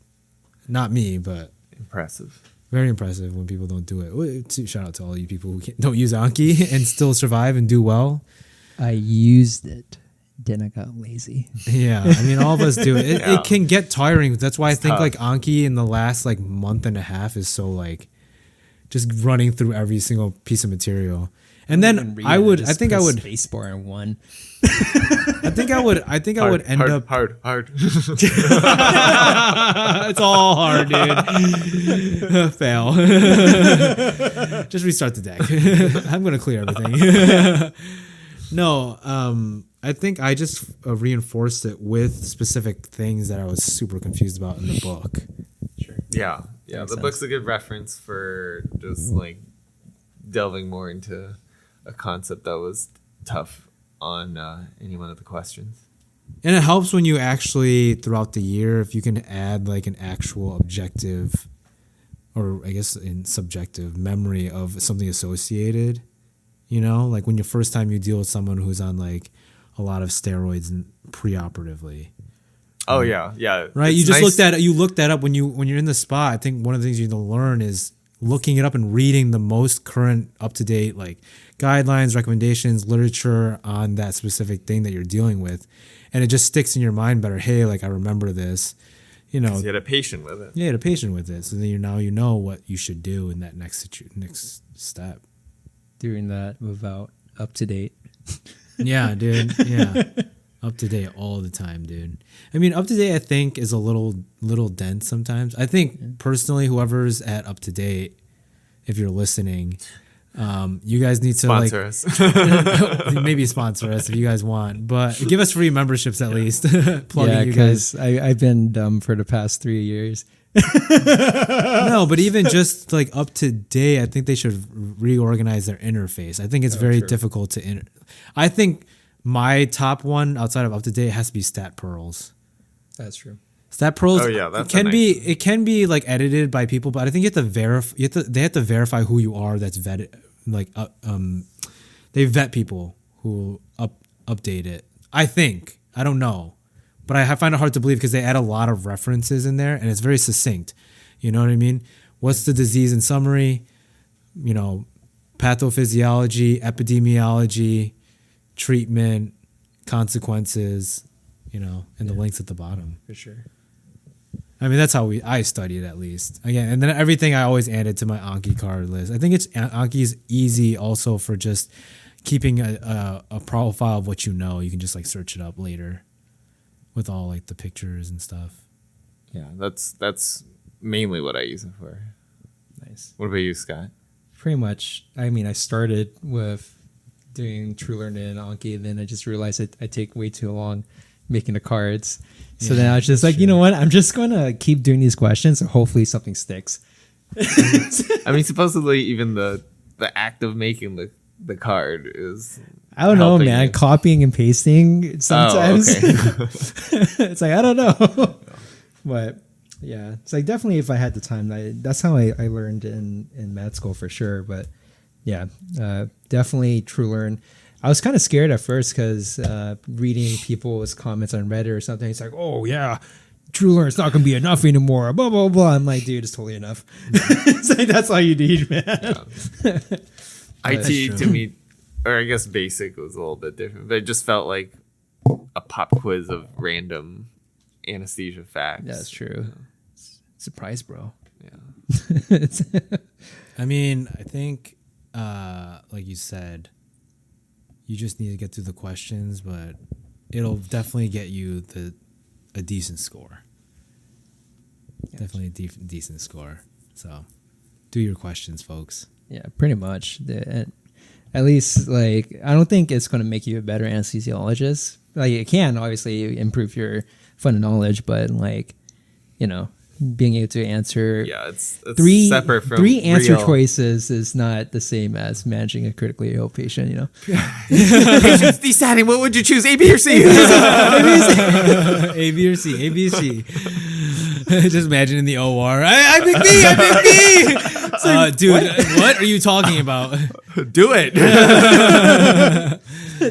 not me, but impressive. Very impressive when people don't do it. Shout out to all you people who don't use Anki and still survive and do well. I used it. Then I got lazy. Yeah, I mean, all of us do it. Yeah. It can get tiring. That's why I think tough. like Anki in the last like month and a half is so like just running through every single piece of material. And then I think I would spacebar in one. I think I would end up hard. it's all hard, dude. Fail. Just restart the deck. I'm gonna clear everything. No, I think I just reinforced it with specific things that I was super confused about in the book. Sure. Yeah. Makes The book's a good reference for just like delving more into a concept that was tough on any one of the questions. And it helps when you actually, throughout the year, if you can add like an actual objective or I guess in subjective memory of something associated, you know, like when your first time you deal with someone who's on like a lot of steroids and preoperatively. Oh yeah. Right. It's You just nice- looked that up when you're in the spot. I think one of the things you need to learn is looking it up and reading the most current up to date like guidelines, recommendations, literature on that specific thing that you're dealing with. And it just sticks in your mind better. Hey, like I remember this, you know, You had a patient with it. yeah, to patient with it. So then you know what you should do in that next step. Doing that without up to date. Yeah, dude. Yeah. Up to date all the time, dude. I mean, up to date I think is a little dense sometimes. I think personally whoever's at up to date, if you're listening, you guys need to Sponsor us. maybe sponsor us if you guys want, but give us free memberships at least. Plugging Yeah, you guys. because I've been dumb for the past 3 years. No, but even just like up to date, I think they should reorganize their interface. I think it's very difficult to I think my top one outside of up to date has to be Stat Pearls. That's true. Stat Pearls. Oh, yeah, that's it can be like edited by people, but I think you have to verify. They have to verify who you are. That's vetted. Like they vet people who update it. I think. I don't know, but I find it hard to believe because they add a lot of references in there and it's very succinct. You know what I mean? What's the disease in summary? You know, pathophysiology, epidemiology, treatment, consequences, you know, and the links at the bottom. For sure. I mean, that's how I study it at least. Again, and then everything I always added to my Anki card list. I think Anki is easy also for just keeping a profile of what you know. You can just like search it up later with all like the pictures and stuff. Yeah, that's mainly what I use it for. Nice. What about you, Scott? Pretty much. I mean, I started with doing True Learn and Anki, and then I just realized I take way too long making the cards. So then I was just like, you know what? I'm just going to keep doing these questions and hopefully something sticks. I mean, supposedly even the act of making the card is. I don't know, helping man. you. Copying and pasting sometimes. Oh, okay. It's like, I don't know. But yeah, it's like definitely if I had the time, that's how I learned in med school for sure. But yeah, definitely True Learn. I was kind of scared at first because reading people's comments on Reddit or something, it's like, oh yeah, True Learn, it's not going to be enough anymore, blah, blah, blah. I'm like, dude, it's totally enough. It's like, that's all you need, man. Yeah. IT to me, or I guess basic was a little bit different, but it just felt like a pop quiz of random anesthesia facts. That's true. Surprise, bro. Yeah. I mean, I think, like you said, you just need to get through the questions, but it'll definitely get you a decent score. Yeah. Definitely a decent score. So do your questions, folks. Yeah, pretty much. At least, like, I don't think it's going to make you a better anesthesiologist. Like, it can obviously improve your fund knowledge, but like, you know, being able to answer it's three separate from three answer real. choices is not the same as managing a critically ill patient, you know. Patients deciding what would you choose, A, B, or C? A, B, or C. A, B, C. Just imagine in the OR. I pick B. I pick B. Like, dude, what are you talking about? Do it.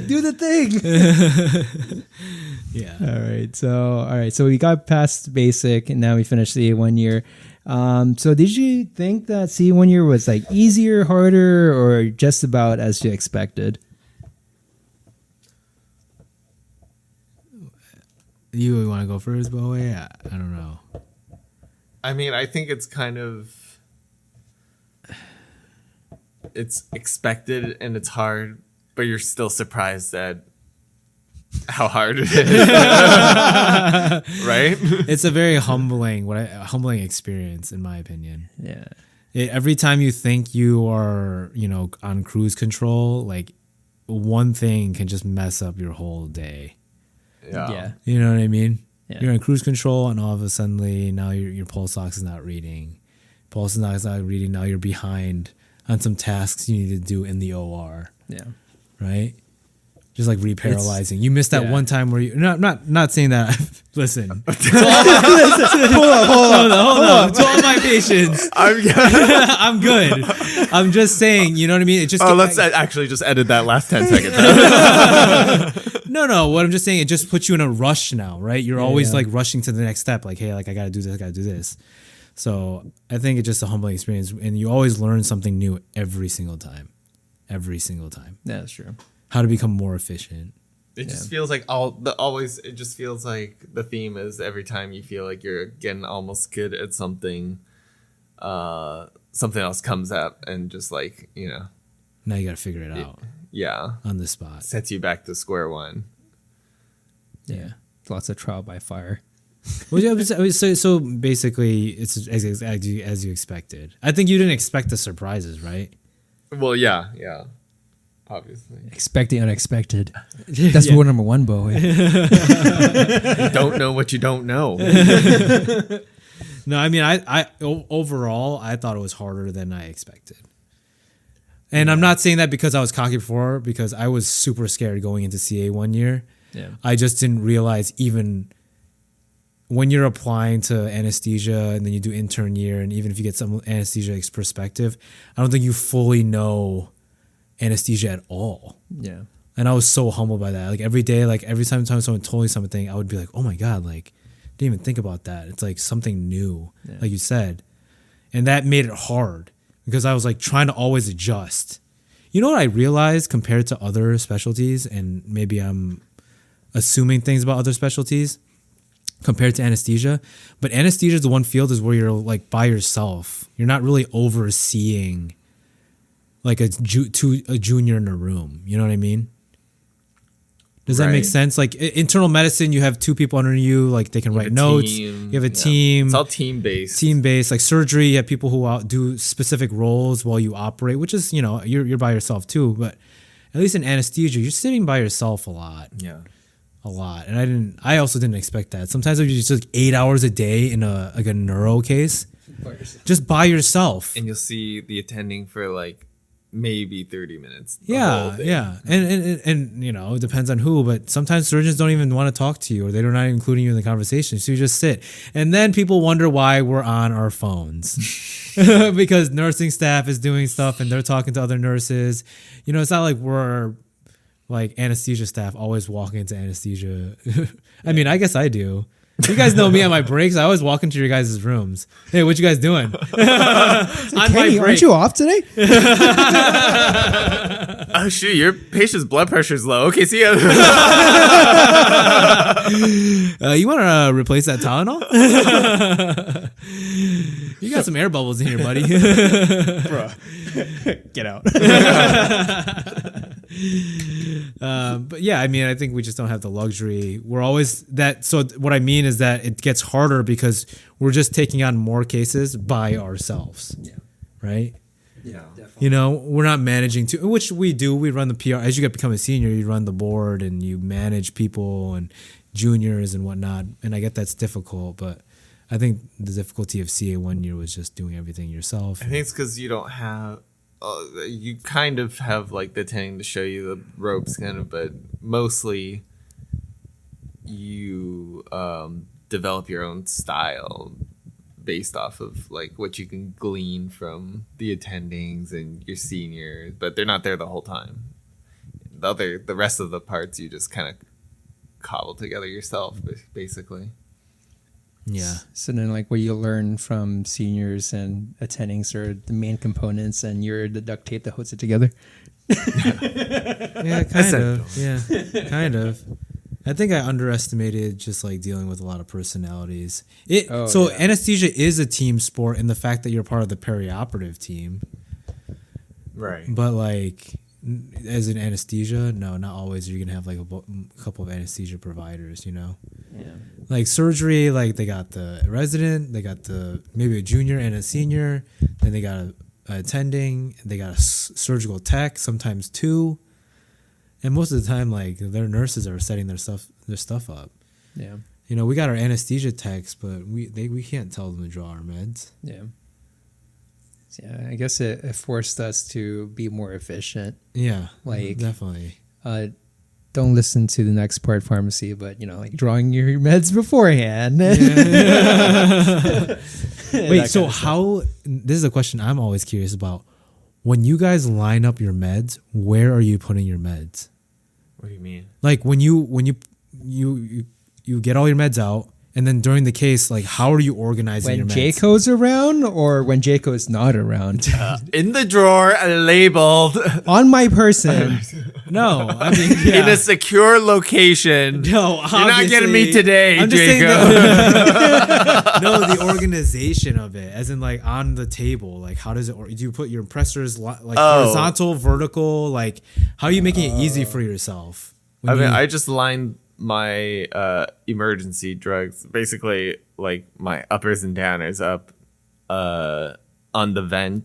Do the thing. Yeah. All right. So we got past basic, and now we finished CA-1 year. So did you think that CA-1 year was like easier, harder, or just about as you expected? You want to go first, Bowei? I don't know. I mean, I think it's kind of it's expected and it's hard, but you're still surprised at how hard it is. Right? It's a very humbling experience, in my opinion. Yeah. Every time you think you are, on cruise control, like one thing can just mess up your whole day. Yeah. You know what I mean? Yeah. You're on cruise control, and all of a sudden, now your pulse ox is not reading. Pulse ox is not reading. Now you're behind on some tasks you need to do in the OR. Yeah. Right? Just like reparalyzing. You missed that one time where you not saying that. Listen. Hold on. To all my patients, I'm good. I'm just saying. You know what I mean? It just. Let's actually just edit that last 10 seconds. No. What I'm just saying, it just puts you in a rush now, right? You're always like rushing to the next step. Like, hey, like I gotta do this. I gotta do this. So I think it's just a humbling experience, and you always learn something new every single time. Every single time. Yeah, that's true. How to become more efficient. It just feels like it just feels like the theme is every time you feel like you're getting almost good at something, something else comes up and just like, Now you got to figure it out. Yeah. On the spot. Sets you back to square one. Yeah. Lots of trial by fire. Well, yeah, so basically it's as you expected. I think you didn't expect the surprises, right? Well, yeah. Obviously. Expect the unexpected. That's rule number 1, Bowei. You don't know what you don't know. No, I mean, I overall, I thought it was harder than I expected. And I'm not saying that because I was cocky before, because I was super scared going into CA-1 year. Yeah. I just didn't realize even when you're applying to anesthesia and then you do intern year, and even if you get some anesthesia perspective, I don't think you fully know anesthesia at all. Yeah. And I was so humbled by that. Like every day, like every time someone told me something, I would be like, oh my God, like didn't even think about that. It's like something new, like you said. And that made it hard because I was like trying to always adjust. You know what I realized compared to other specialties, and maybe I'm assuming things about other specialties compared to anesthesia, but anesthesia is the one field is where you're like by yourself. You're not really overseeing like a junior in a room. You know what I mean? Does that make sense? Like internal medicine, you have 2 people under you, like they can write notes. You have a team. It's all team-based. Team-based. Like surgery, you have people who do specific roles while you operate, which is, you're by yourself too. But at least in anesthesia, you're sitting by yourself a lot. Yeah. A lot. And I also didn't expect that. Sometimes it was just like 8 hours a day in a neuro case. Just by yourself. And you'll see the attending for like maybe 30 minutes. Yeah. And it depends on who, but sometimes surgeons don't even want to talk to you, or they're not including you in the conversation. So you just sit. And then people wonder why we're on our phones. Because nursing staff is doing stuff and they're talking to other nurses. It's not like we're like anesthesia staff always walking into anesthesia. I mean, I guess I do. You guys know me on my breaks. I always walk into your guys' rooms. Hey, what you guys doing? Kenny, aren't you off today? Oh shoot, your patient's blood pressure is low. Okay, see ya. You want to replace that Tylenol? You got some air bubbles in here, buddy. Bro, get out. But yeah, I mean, I think we just don't have the luxury. We're always that. So what I mean is that it gets harder because we're just taking on more cases by ourselves. Yeah. Right. Yeah. We're not managing which we do. We run the PR. As you become a senior, you run the board and you manage people and juniors and whatnot. And I get that's difficult, but I think the difficulty of CA-1 year was just doing everything yourself. I think it's because you don't have. You kind of have like the attending to show you the ropes, kind of, but mostly you develop your own style based off of like what you can glean from the attendings and your seniors, but they're not there the whole time. The rest of the parts you just kind of cobble together yourself, basically. Yeah. So then, like, what you learn from seniors and attendings are the main components, and you're the duct tape that holds it together. Yeah, kind of. Yeah, kind of. I think I underestimated just like dealing with a lot of personalities. Yeah. Anesthesia is a team sport in the fact that you're part of the perioperative team. Right. But like as an anesthesia, no, not always. You're gonna have like a couple of anesthesia providers, you know. Yeah. Like surgery, like they got the resident, they got maybe a junior and a senior, then they got a attending, they got a surgical tech, sometimes two, and most of the time, like their nurses are setting their stuff up. Yeah. You know, we got our anesthesia techs, but we can't tell them to draw our meds. Yeah. Yeah, I guess it forced us to be more efficient. Yeah, like definitely. Don't listen to the next part pharmacy, but like drawing your meds beforehand. Wait, so how? This is a question I'm always curious about. When you guys line up your meds, where are you putting your meds? What do you mean? Like when you get all your meds out, and then during the case, like how are you organizing your When meds? Jayco's around or when Jayco's not around? In the drawer, labeled On my person. No, I mean in a secure location. no, You're not getting me today, I'm just saying Jacob. no, the organization of it, as in like on the table. Like how does it? Do you put your impressors like horizontal, vertical? Like how are you making it easy for yourself? I just lined my emergency drugs, basically like my uppers and downers up on the vent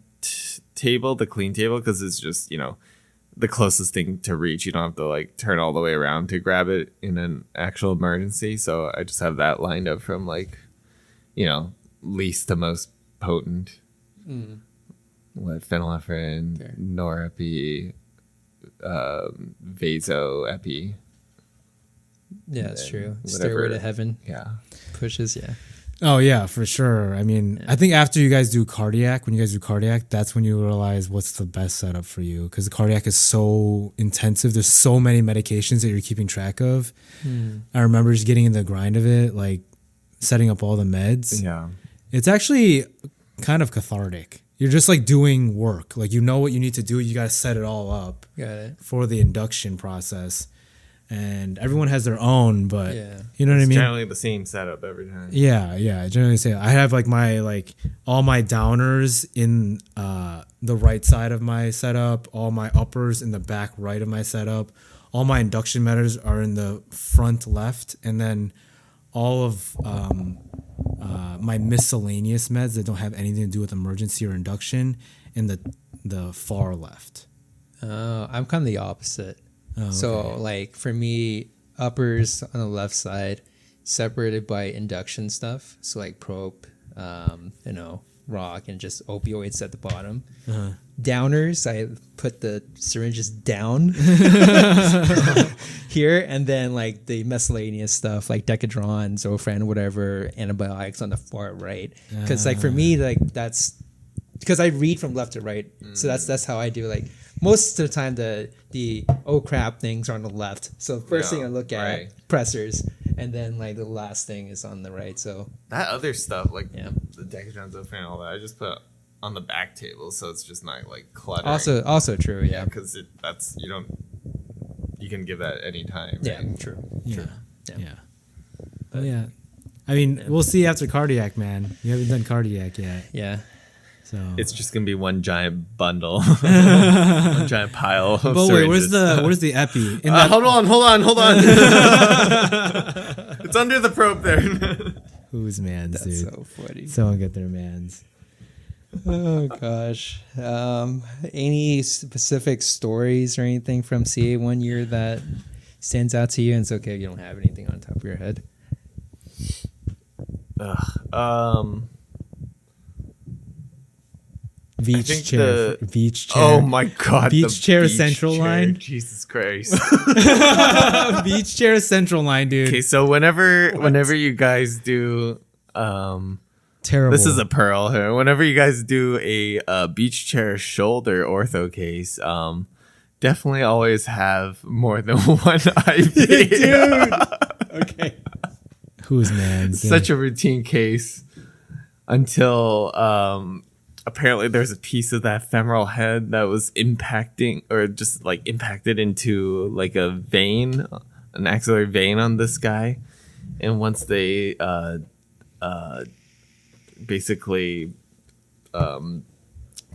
table, the clean table, because it's just the closest thing to reach. You don't have to like turn all the way around to grab it in an actual emergency. So I just have that lined up from like least to most potent. What phenylephrine, Okay. norepi, vaso-epi. Yeah, that's true. Whatever. Stairway to heaven Yeah. pushes, yeah. Oh yeah, for sure. I mean, I think after you guys do cardiac, when you guys do cardiac, that's when you realize what's the best setup for you, because the cardiac is so intensive. There's so many medications that you're keeping track of. I remember just getting in the grind of it, like setting up all the meds. Yeah. It's actually kind of cathartic. You're just like doing work. Like you know what you need to do. You got to set it all up Got it. for the induction process. And everyone has their own, but Yeah. you know what I It's mean? generally the same setup every time. Yeah, I generally say I have like my all my downers in the right side of my setup, all my uppers in the back right of my setup, all my induction meters are in the front left, and then all of my miscellaneous meds that don't have anything to do with emergency or induction in the far left. I'm kind of the opposite. Oh, So like for me, uppers on the left side, separated by induction stuff. So like probe, rock, and just opioids at the bottom. Downers, I put the syringes down here, and then like the miscellaneous stuff like Decadron, Zofran, whatever, antibiotics on the far right. Because like for me, like that's because I read from left to right, so that's how I do. Like most of the time, the oh crap things are on the left. So first thing I look at right. pressors, and then like the last thing is on the right. So That other stuff, like Yeah. the Decadron, Zofran, all that, I just put on the back table, so it's just not like cluttering. also true, yeah, because you can give that any time. yeah, right? true. Yeah. Yeah. Oh yeah. I mean, we'll see after cardiac, man. You haven't done cardiac yet, Yeah. so It's just gonna be one giant bundle, one giant pile. Of But wait, syringes. where's the epi? In Hold on. It's under the probe there. whose mans, That's dude? so funny. Someone get their mans. Oh gosh. Any specific stories or anything from CA-1 year that stands out to you? And it's okay if you don't have anything on top of your head. Beach think chair. the- Beach chair. Oh my god, Beach the chair central line? Jesus Christ. Beach chair central line, dude. Okay, so whenever you guys do Terrible. this is a pearl here. Whenever you guys do a beach chair shoulder ortho case, definitely always have more than one IV. Dude. Okay. whose mans. Such a routine case until apparently there's a piece of that femoral head that was impacting or just like impacted into like a vein an axillary vein on this guy, and once they basically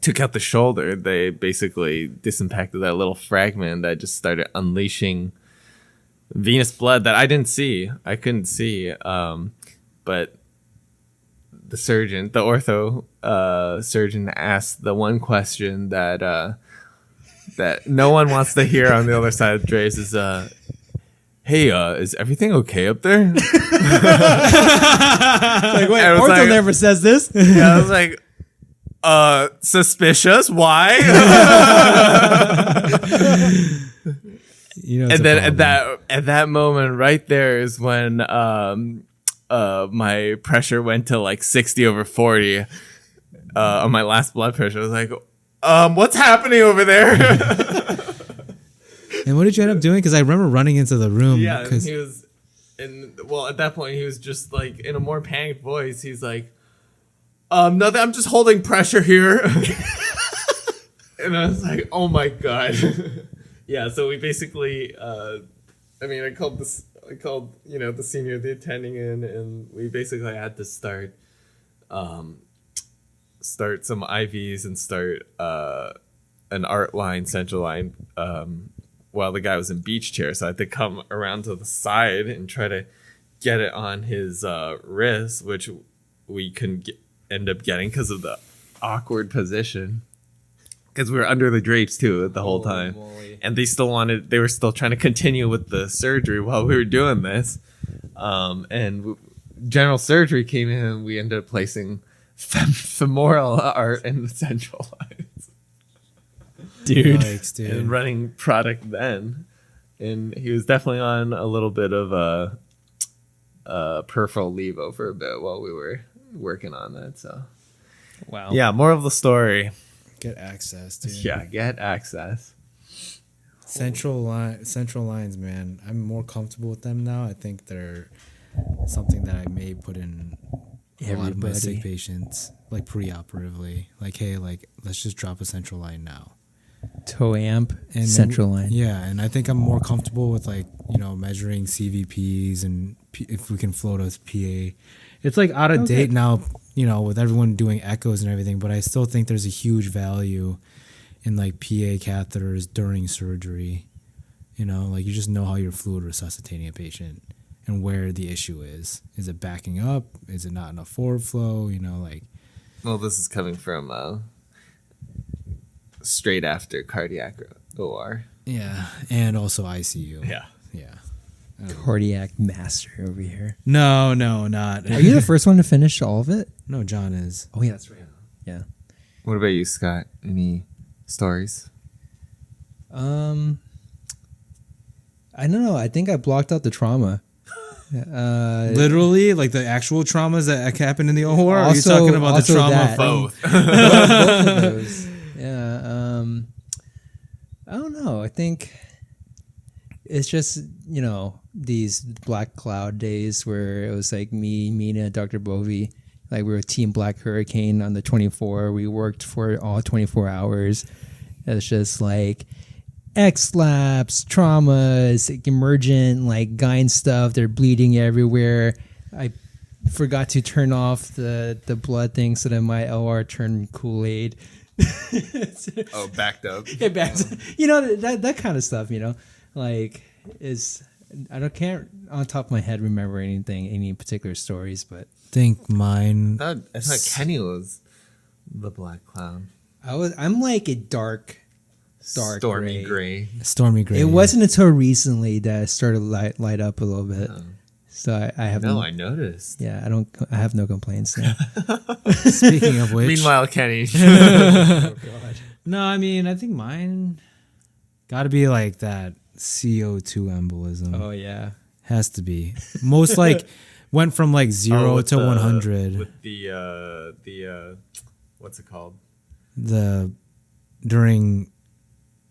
took out the shoulder, they basically disimpacted that little fragment that just started unleashing venous blood that I didn't see. I couldn't see, but the surgeon, the ortho surgeon, asked the one question that that no one wants to hear on the other side of the drapes is, "Hey, is everything okay up there?" Like, wait, I was ortho like- never says this. Yeah, I was like, suspicious. Why? You know, it's And a then problem. at that moment right there is when my pressure went to like 60/40 on my last blood pressure. I was like, what's happening over there? And what did you end up doing? Because I remember running into the room. Yeah, and 'cause- he was, and well, at that point he was just like in a more panicked voice. He's like, nothing. I'm just holding pressure here. And I was like, oh my god. Yeah. So we basically, I called the senior, the attending in, and we basically had to start some IVs and start an art line, central line, while the guy was in beach chair. So I had to come around to the side and try to get it on his wrist, which we couldn't end up getting because of the awkward position. Because we were under the drapes too the whole time, and they were still trying to continue with the surgery while we were doing this. General surgery came in, and we ended up placing femoral art in the central lines. Dude. Yikes, dude. And running product then, and he was definitely on a little bit of a peripheral levo for a bit while we were working on that. So Wow. yeah, more of the story. Get access, dude. Yeah, get access. Central lines, man. I'm more comfortable with them now. I think they're something that I may put in a lot of my Everybody. sick patients, like pre-operatively. Like, hey, like let's just drop a central line now. Toe amp, And then central line. Yeah, and I think I'm more comfortable with like measuring CVPs and if we can float a PA. It's like out of date now, with everyone doing echoes and everything. But I still think there's a huge value in like PA catheters during surgery. Like you just know how you're fluid resuscitating a patient and where the issue is. Is it backing up? Is it not enough forward flow? Well, this is coming from straight after cardiac OR. Yeah, and also ICU. Yeah. Yeah. Cardiac master over here. No, not. Are you the first one to finish all of it? No, John is. Oh yeah, that's right. Yeah. What about you, Scott? Any stories? I don't know. I think I blocked out the trauma. Literally, like the actual traumas that happened in the OR? Or are you Also- talking about the also trauma that. from... Both. Both of those. Yeah. I don't know. I think it's just, these black cloud days where it was like me, Mina, Dr. Bowei. Like we were Team Black Hurricane on the 24. We worked for all 24 hours. It's just like X-laps, traumas, like emergent, like gyne stuff. They're bleeding everywhere. I forgot to turn off the blood thing so that my OR turned Kool-Aid. Oh, backed up. Get back to, that kind of stuff, like can't on top of my head remember any particular stories, but think mine... I thought Kenny was the black clown. I'm like a dark Stormy gray. Stormy Gray. It wasn't until recently that I started light up a little bit. So I have No, I noticed. yeah, I have no complaints now. Speaking of which... Meanwhile, Kenny. No, I mean, I think mine got to be like that CO2 embolism. Oh yeah. Has to be. Most like went from like 0 with to the- 100. With the what's it called? During...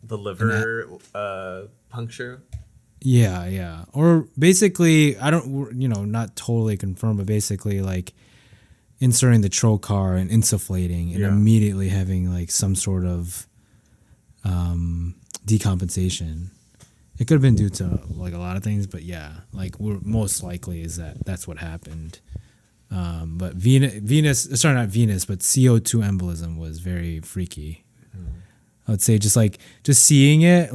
The liver puncture. Yeah. Or basically, I don't, not totally confirmed, but basically like inserting the trocar and insufflating and immediately having like some sort of decompensation. It could have been due to like a lot of things, but yeah, like we're most likely is that's what happened. But not Venus, but CO2 embolism was very freaky. I would say just seeing it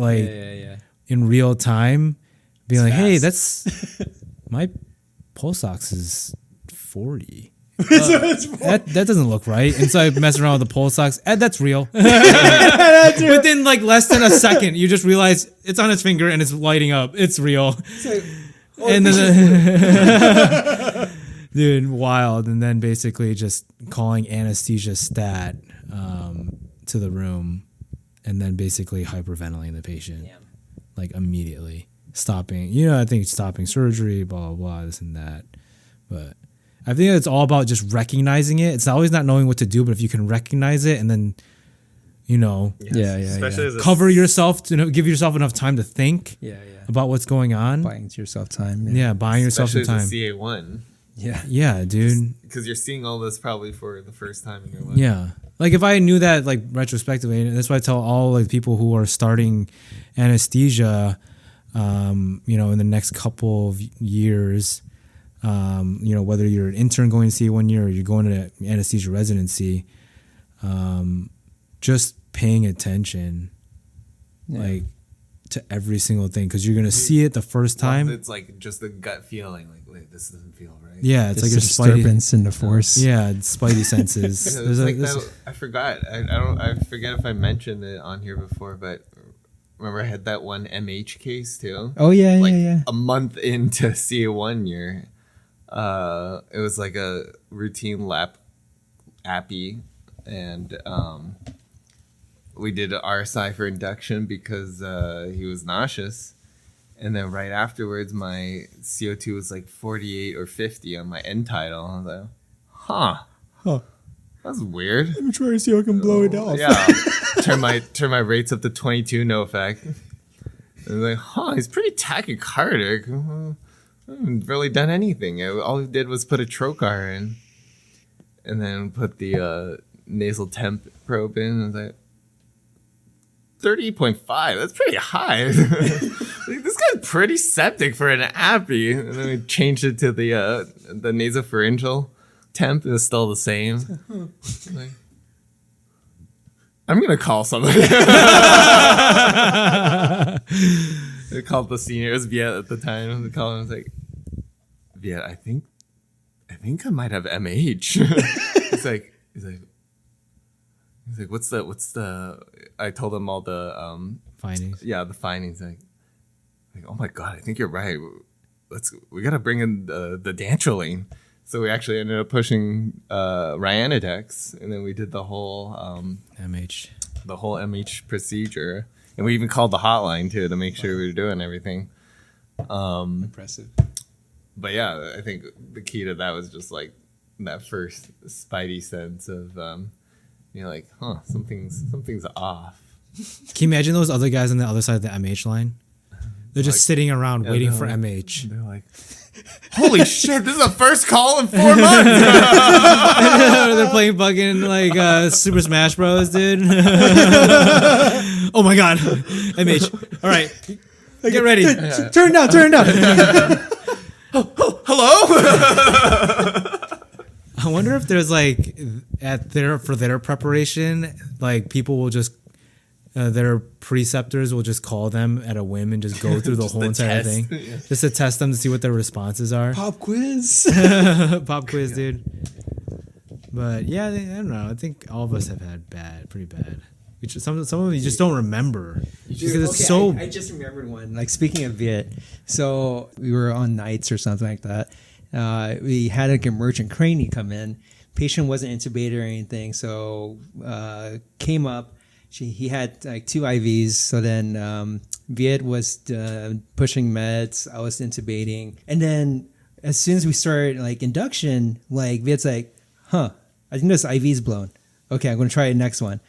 in real time, being like, hey, that's my pulse ox is 40. That doesn't look right. And so I mess around with the pulse ox. That's real. Within like less than a second, you just realize it's on his finger and it's lighting up. It's real. And then dude, wild. And then basically just calling anesthesia stat to the room, and then basically hyperventilating the patient like immediately, stopping. I think stopping surgery, blah blah blah, this and that. But I think it's all about just recognizing it. It's always not knowing what to do, but if you can recognize it and then, especially cover yourself, give yourself enough time to think about what's going on. Buying yourself time. Buying yourself some time. Especially the CA-1. Yeah, dude. Because you're seeing all this probably for the first time in your life. Yeah. Like if I knew that like retrospectively, and that's why I tell all like people who are starting anesthesia, in the next couple of years, whether you're an intern going to CA-1 year or you're going to anesthesia residency, just paying attention, like to every single thing, because you're gonna see it the first time. It's like just the gut feeling, like, wait, this doesn't feel right. Yeah, it's like a disturbance in the force. Yeah, spidey senses. I forgot. I forget if I mentioned it on here before, but remember I had that one MH case too. Oh yeah. A month into CA-1 year. It was like a routine lap appy, and we did RSI for induction because he was nauseous, and then right afterwards my CO2 was like 48 or 50 on my end tidal. I was like, huh, that's weird. Let me try to see how I can blow it off. Yeah, turn my rates up to 22, no effect. And like, he's pretty tachycardic. I haven't really done anything. All he did was put a trocar in, and then put the nasal temp probe in. And I was like, 30.5. That's pretty high. Like, this guy's pretty septic for an appy. And then we changed it to the nasopharyngeal temp. It was still the same. Like, I'm gonna call somebody. I called the senior. It was Viet at the time. I called him. I was like, Viet, I think I might have MH. He's like, what's the? I told him all the findings. Yeah, the findings. Like, oh my god, I think you're right. We gotta bring in the dantrolene. So we actually ended up pushing Ryanodex, and then we did the whole MH procedure, and we even called the hotline too to make sure we were doing everything. Impressive. But yeah, I think the key to that was just like that first spidey sense of like, something's off. Can you imagine those other guys on the other side of the MH line? They're just sitting around waiting for like, MH. They're like, holy shit, this is the first call in 4 months. They're playing fucking like Super Smash Bros, dude. Oh my god, MH. All right, get ready. Turn it down. Hello. I wonder if there's like for their preparation, like people will just their preceptors will just call them at a whim and just go through the whole entire thing, just to test them to see what their responses are. Pop quiz. Pop quiz, dude. But yeah, I don't know. I think all of us have had pretty bad. Some of you just don't remember. I just remembered one. Like, speaking of Viet, so we were on nights or something like that. We had like a emergent crane come in. Patient wasn't intubated or anything, so came up. He had like 2 IVs. So then Viet was pushing meds. I was intubating, and then as soon as we started like induction, like Viet's like, I think this IV's blown. Okay, I'm gonna try the next one.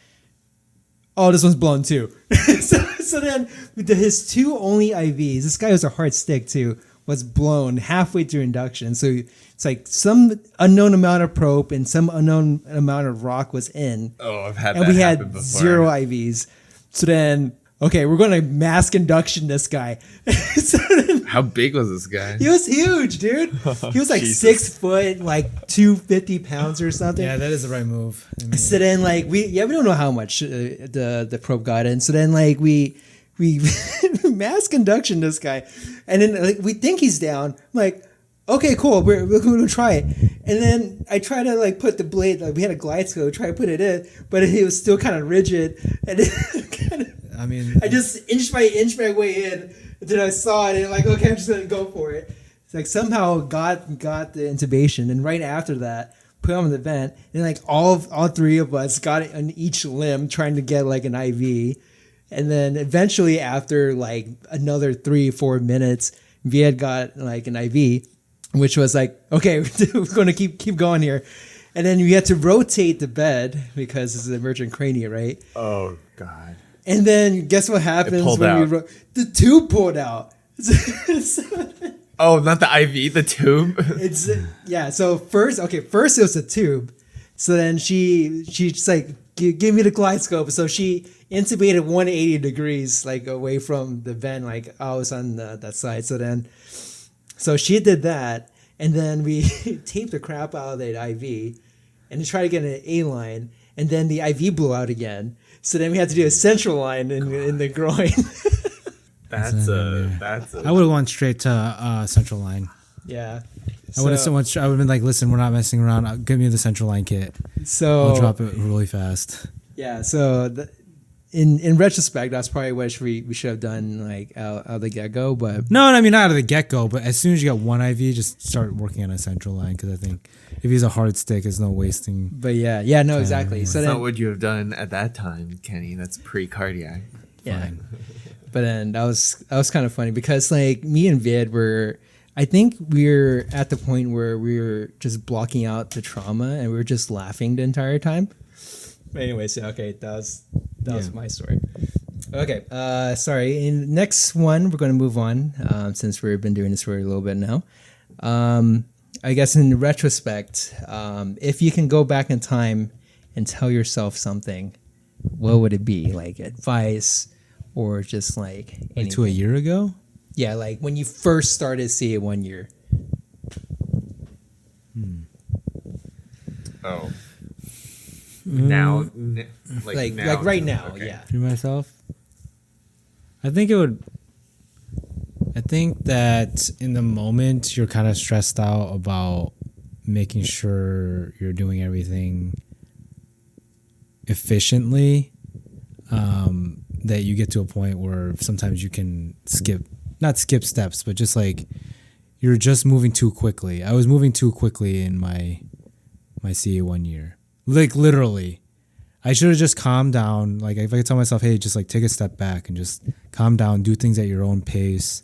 Oh, this one's blown too. so then his 2 only IVs, this guy was a hard stick too, was blown halfway through induction. So it's like some unknown amount of probe and some unknown amount of rock was in. Oh, I've had and that we happen had before. 0 IVs. So then okay, we're going to mass conduction this guy. So then, How big was this guy? he was huge, dude. He was like Jesus. 6 foot, like 250 pounds or something. Yeah, that is the right move. I mean, So then, like, we don't know how much the probe got in. So then, like, we mass conduction this guy, and then like, we think he's down. I'm like, okay, cool, we're going to try it. And then I try to like put the blade. Like, we had a glide scope, try to put it in, but it was still kind of rigid. And it kind of, I mean, I just inch my way in. And then I saw it, and like, okay, I'm just gonna go for it. It's like somehow got the intubation, and right after that, put him in the vent, and like all three of us got it on each limb trying to get like an IV, and then eventually after like another 3-4 minutes, Viet got like an IV, which was like, okay, we're gonna keep going here, and then we had to rotate the bed because it's an emergent crania, right? Oh God. And then guess what happens pulled when out. the tube pulled out. Oh, not the IV, the tube. It's yeah. So first it was a tube. So then she just like give me the glide scope. So she intubated 180 degrees like away from the vent. Like I was on that side. So she did that, and then we taped the crap out of that IV, and to try to get an A line, and then the IV blew out again. So then we had to do a central line in the groin. That's I would have gone straight to central line. Yeah. I would have I would have been like, listen, we're not messing around. Give me the central line kit. So I'll drop it really fast. yeah. So in retrospect, that's probably what we should have done like out of the get go. But No, I mean not out of the get go, but as soon as you got one IV, just start working on a central line because I think if he's a hard stick, there's no wasting. yeah, no, exactly. So That's then not what you have done at that time, Kenny. That's pre-cardiac. yeah. But then that was kind of funny because like me and Vid I think we're at the point where we were just blocking out the trauma and we were just laughing the entire time. But anyway, so okay, that was my story. Okay, sorry. In next one, we're going to move on since we've been doing this for a little bit now. I guess in retrospect, if you can go back in time and tell yourself something, what would it be? Like advice or just like anything? To a year ago? Yeah, like when you first started CA-1 Year. Oh. Now, Like now. right now, Okay. yeah. To myself? I think that in the moment you're kind of stressed out about making sure you're doing everything efficiently, that you get to a point where sometimes you can not skip steps, but just like you're just moving too quickly. I was moving too quickly in my CA-1 year. Like literally. I should have just calmed down. Like if I could tell myself, hey, just like take a step back and just calm down, do things at your own pace.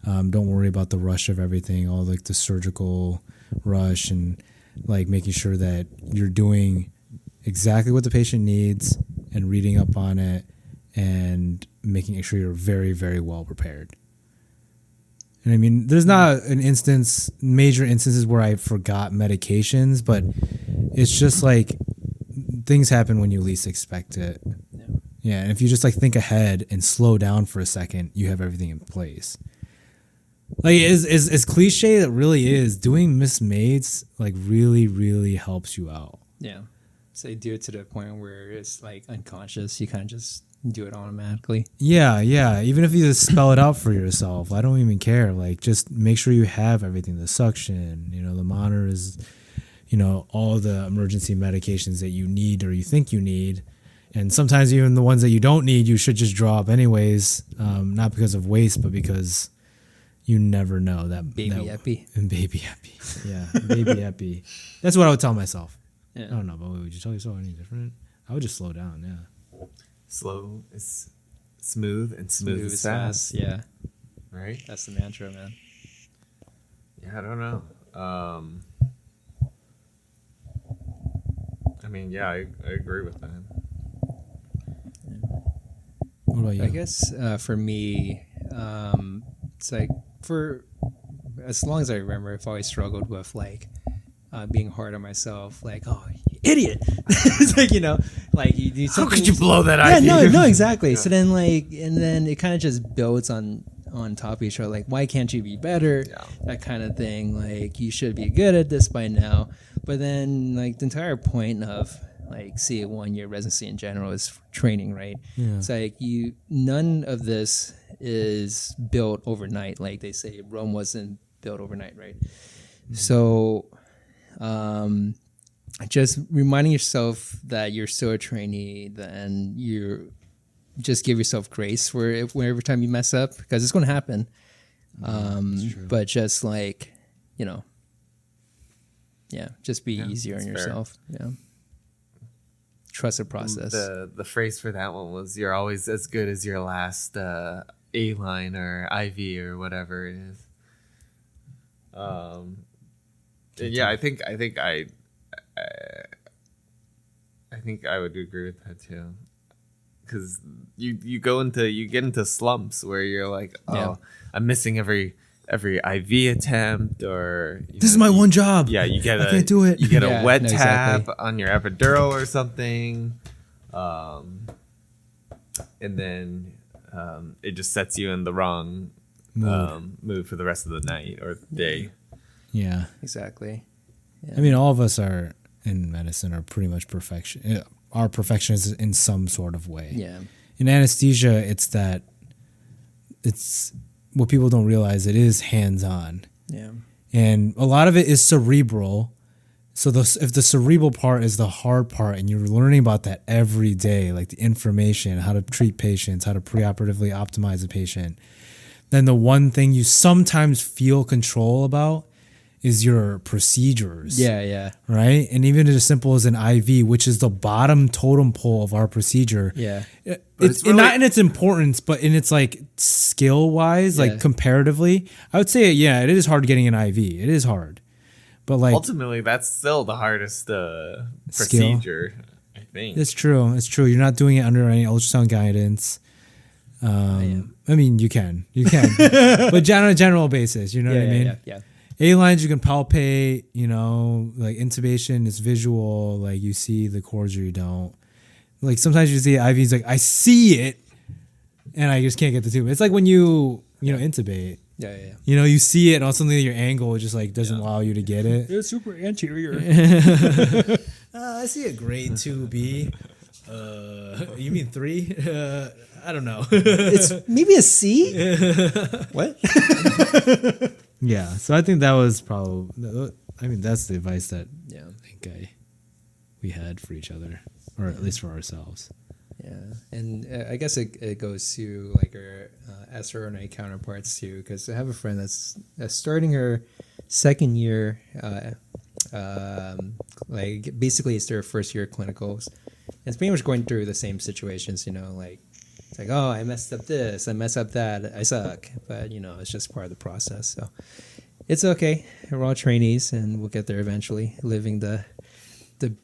Don't worry about the rush of everything, all like the surgical rush, and like making sure that you're doing exactly what the patient needs and reading up on it and making sure you're very, very well prepared. And I mean, there's not major instances where I forgot medications, but it's just like things happen when you least expect it. Yeah, and if you just like think ahead and slow down for a second, you have everything in place. Like as cliche it really is, doing mismades like really, really helps you out. Yeah. So you do it to the point where it's like unconscious. You kind of just do it automatically. Yeah. Even if you just spell it out for yourself, I don't even care. Like just make sure you have everything, the suction, the monitors, all the emergency medications that you need or you think you need. And sometimes even the ones that you don't need, you should just draw up anyways, not because of waste, but because you never know that Baby epi. And baby epi. Yeah, baby epi. That's what I would tell myself. Yeah. I don't know, but would you tell yourself anything different? I would just slow down, yeah. Slow is smooth and smooth is fast. Yeah. Right? That's the mantra, man. Yeah, I don't know. I mean, yeah, I agree with that. What about you? I guess for me, it's like for as long as I remember, I've always struggled with like being hard on myself. Like, oh, idiot. It's like, like you do How something. could you blow that Yeah, idea? no, exactly. So then and then it kind of just builds on top of each other. Like, why can't you be better? Yeah. That kind of thing. Like, you should be good at this by now. But then, like, the entire point of like CA-1 year residency in general is training, right? Yeah. It's like none of this is built overnight. Like they say, Rome wasn't built overnight, right? So, just reminding yourself that you're still a trainee, then you just give yourself grace for every time you mess up, because it's going to happen. But just like, just be easier on yourself. Yeah. Trust the process. The phrase for that one was, "You're always as good as your last A line or IV or whatever it is." Yeah, I think I would agree with that too, because you get into slumps where you're like, I'm missing every IV attempt, or This is my one job. Yeah, I can't do it. You get Yeah, a wet no, tap exactly. on your epidural or something, and then it just sets you in the wrong mood for the rest of the night or day. Yeah. Exactly. Yeah. I mean, all of us are in medicine are pretty much perfection. Are perfectionists in some sort of way. Yeah. In anesthesia, it's what people don't realize. It is hands-on. Yeah. And a lot of it is cerebral. So if the cerebral part is the hard part, and you're learning about that every day, like the information, how to treat patients, how to preoperatively optimize a patient, then the one thing you sometimes feel control about is your procedures. Yeah. Right? And even as simple as an IV, which is the bottom totem pole of our procedure. Yeah. It's really, not in its importance, but in its like skill wise, Yeah. like comparatively, I would say, it is hard getting an IV. It is hard. But like, ultimately, that's still the hardest procedure, I think. it's true. It's true. You're not doing it under any ultrasound guidance. I mean, you can, but on a general basis, you know what I mean? Yeah. A lines you can palpate, like intubation is visual, like you see the cords or you don't. Like sometimes you see IVs, like I see it, and I just can't get the tube. It's like when you intubate. Yeah. You see it, and all suddenly your angle just like doesn't allow you to get it. It's super anterior. I see a grade 2B. You mean 3? I don't know. It's maybe a C. What? Yeah, so I think that was probably. I mean, that's the advice that Yeah. I think we had for each other, or at least for ourselves. Yeah, and I guess it goes to like our SRNA counterparts too, because I have a friend that's starting her second year. Like basically it's their first year of clinicals. And it's pretty much going through the same situations, like it's like, oh, I messed up this, I messed up that, I suck. But it's just part of the process. So it's okay. We're all trainees, and we'll get there eventually, living the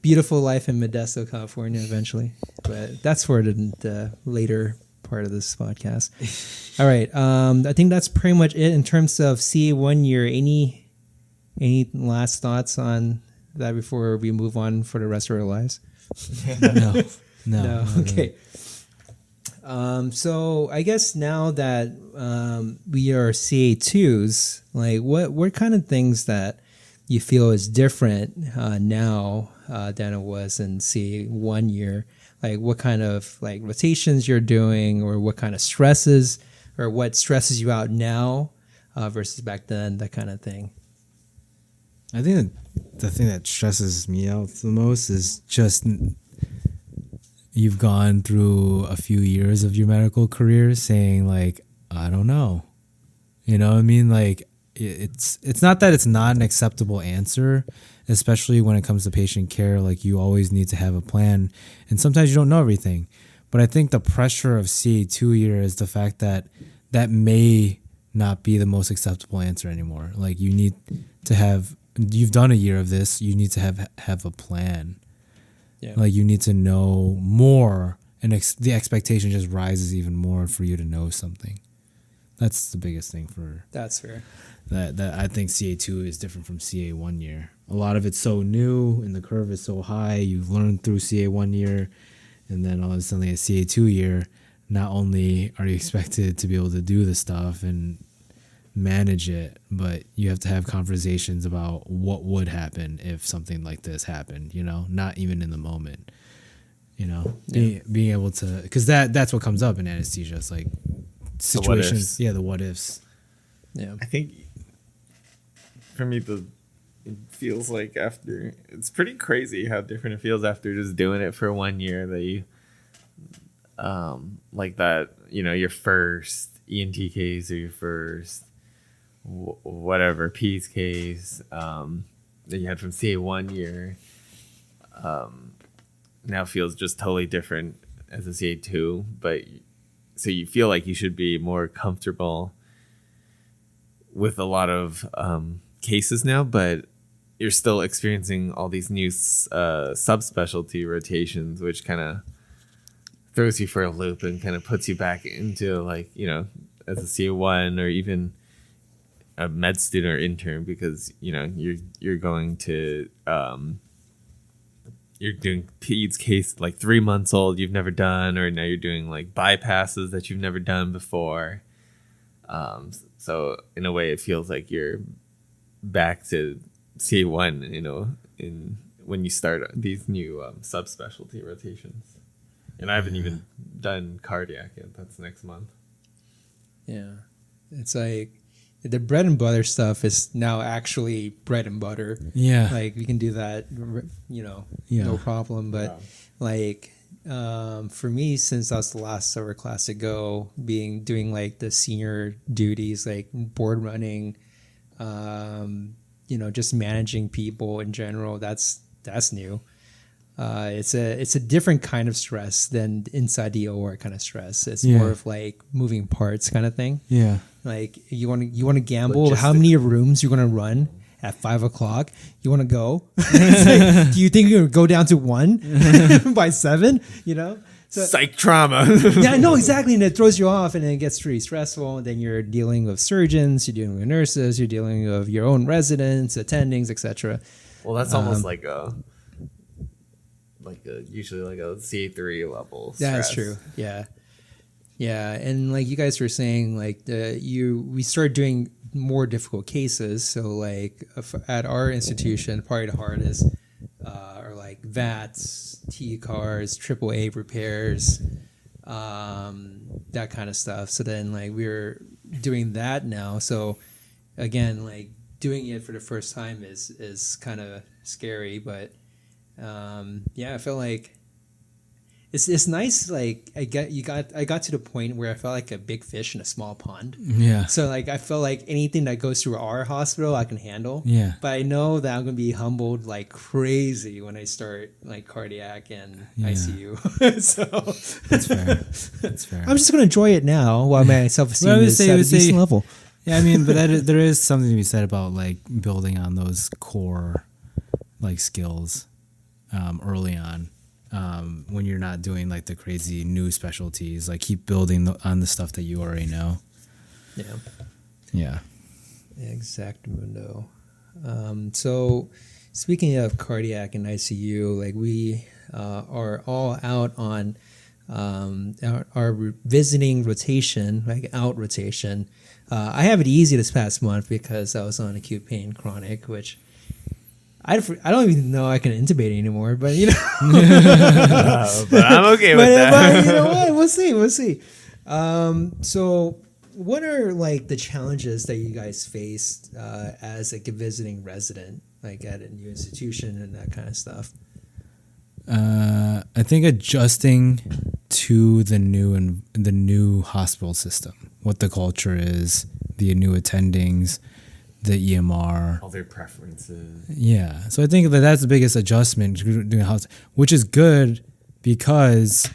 beautiful life in Modesto, California eventually. But that's for the later part of this podcast. All right. I think that's pretty much it in terms of CA-1 year. Any last thoughts on that before we move on for the rest of our lives? No. Okay. So I guess now that we are CA2s, like what kind of things that you feel is different now than it was in CA-1 year? Like what kind of like rotations you're doing, or what kind of stresses, or what stresses you out now versus back then, that kind of thing. I think the thing that stresses me out the most is just you've gone through a few years of your medical career saying like, I don't know. You know what I mean? Like it's not that it's not an acceptable answer, especially when it comes to patient care. Like you always need to have a plan, and sometimes you don't know everything. But I think the pressure of CA2 year is the fact that may not be the most acceptable answer anymore. Like you need to have, you've done a year of this, you need to have a plan. Yeah. Like you need to know more, and the expectation just rises even more for you to know something. That's the biggest thing for That's fair. that I think CA2 is different from CA1 year. a lot of it's so new and the curve is so high. You've learned through CA1 year, and then all of a sudden at CA2 year, not only are you expected to be able to do the stuff and manage it, but you have to have conversations about what would happen if something like this happened, not even in the moment, being able to, because that's what comes up in anesthesia. It's like situations, the what ifs. Yeah. I think for me, it feels like it's pretty crazy how different it feels after just doing it for 1 year that you, like that, your first ENT case or your first whatever P's case that you had from CA1 year now feels just totally different as a CA2, but so you feel like you should be more comfortable with a lot of cases now, but you're still experiencing all these new subspecialty rotations, which kind of throws you for a loop and kind of puts you back into like, as a CA1 or even a med student or intern, because, you're going to, you're doing PEDS case like 3 months old you've never done, or now you're doing like bypasses that you've never done before. So in a way it feels like you're back to CA1, when you start these new subspecialty rotations. And I haven't even done cardiac yet. That's next month. Yeah. It's like the bread and butter stuff is now actually bread and butter. Yeah. Like we can do that, no problem. But for me, since I was the last summer class to go, doing like the senior duties, like board running, just managing people in general, that's new. It's a different kind of stress than inside the OR kind of stress. It's more of like moving parts kind of thing. Yeah. Like you want to gamble how many rooms you're going to run at 5 o'clock. You want to go? Like, do you think you're going to go down to 1 by 7? So, psych trauma. Yeah, no, exactly. And it throws you off and it gets pretty stressful. And then you're dealing with surgeons, you're dealing with nurses, you're dealing with your own residents, attendings, etc. Well, that's almost like usually like a CA3 level stress. That's true. Yeah. And like you guys were saying, like we started doing more difficult cases. So like at our institution, probably the hardest are like VATs, T-cars, AAA repairs, that kind of stuff. So then like we're doing that now. So again, like doing it for the first time is kind of scary, but I feel like it's nice. Like I got to the point where I felt like a big fish in a small pond. Yeah. So like I feel like anything that goes through our hospital I can handle. Yeah. But I know that I'm gonna be humbled like crazy when I start like cardiac and ICU. So That's fair. I'm just gonna enjoy it now while my self-esteem is at a decent level. Yeah, I mean, but there is something to be said about like building on those core like skills early on. When you're not doing like the crazy new specialties, like keep building on the stuff that you already know. Yeah. Exactamundo. So speaking of cardiac and ICU, like we are all out on our visiting rotation, like out rotation. I have it easy this past month because I was on acute pain chronic, which I don't even know I can intubate anymore, but but I'm okay with that. But you know what? We'll see. So what are like the challenges that you guys faced as like a visiting resident, like at a new institution and that kind of stuff? I think adjusting to the new hospital system, what the culture is, the new attendings, the EMR, all their preferences. Yeah, so I think that's the biggest adjustment doing house, which is good because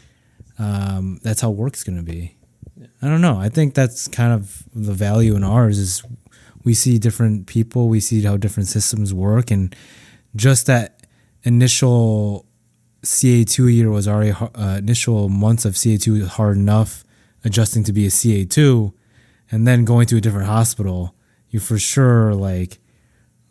that's how work's going to be. Yeah. I don't know. I think that's kind of the value in ours is we see different people, we see how different systems work, and just that initial CA2 year was already initial months of CA2 hard enough, adjusting to be a CA2, and then going to a different hospital. You for sure like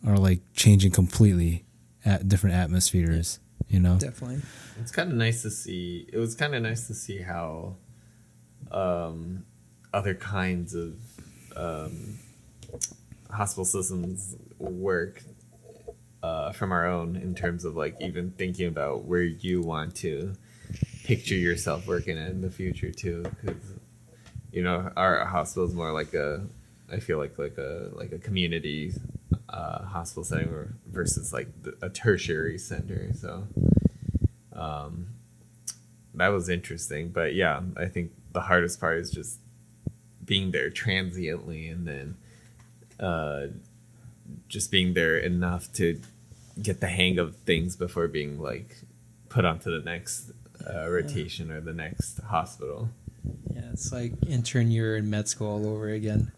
are like changing completely at different atmospheres, you know? Definitely. It's kind of nice to see. It was kind of nice to see how other kinds of hospital systems work from our own, in terms of like even thinking about where you want to picture yourself working in the future too, because our hospital is more like I feel like a community hospital setting versus like a tertiary center. So that was interesting. But yeah, I think the hardest part is just being there transiently, and then just being there enough to get the hang of things before being like put onto the next rotation or the next hospital. Yeah, it's like intern year in med school all over again.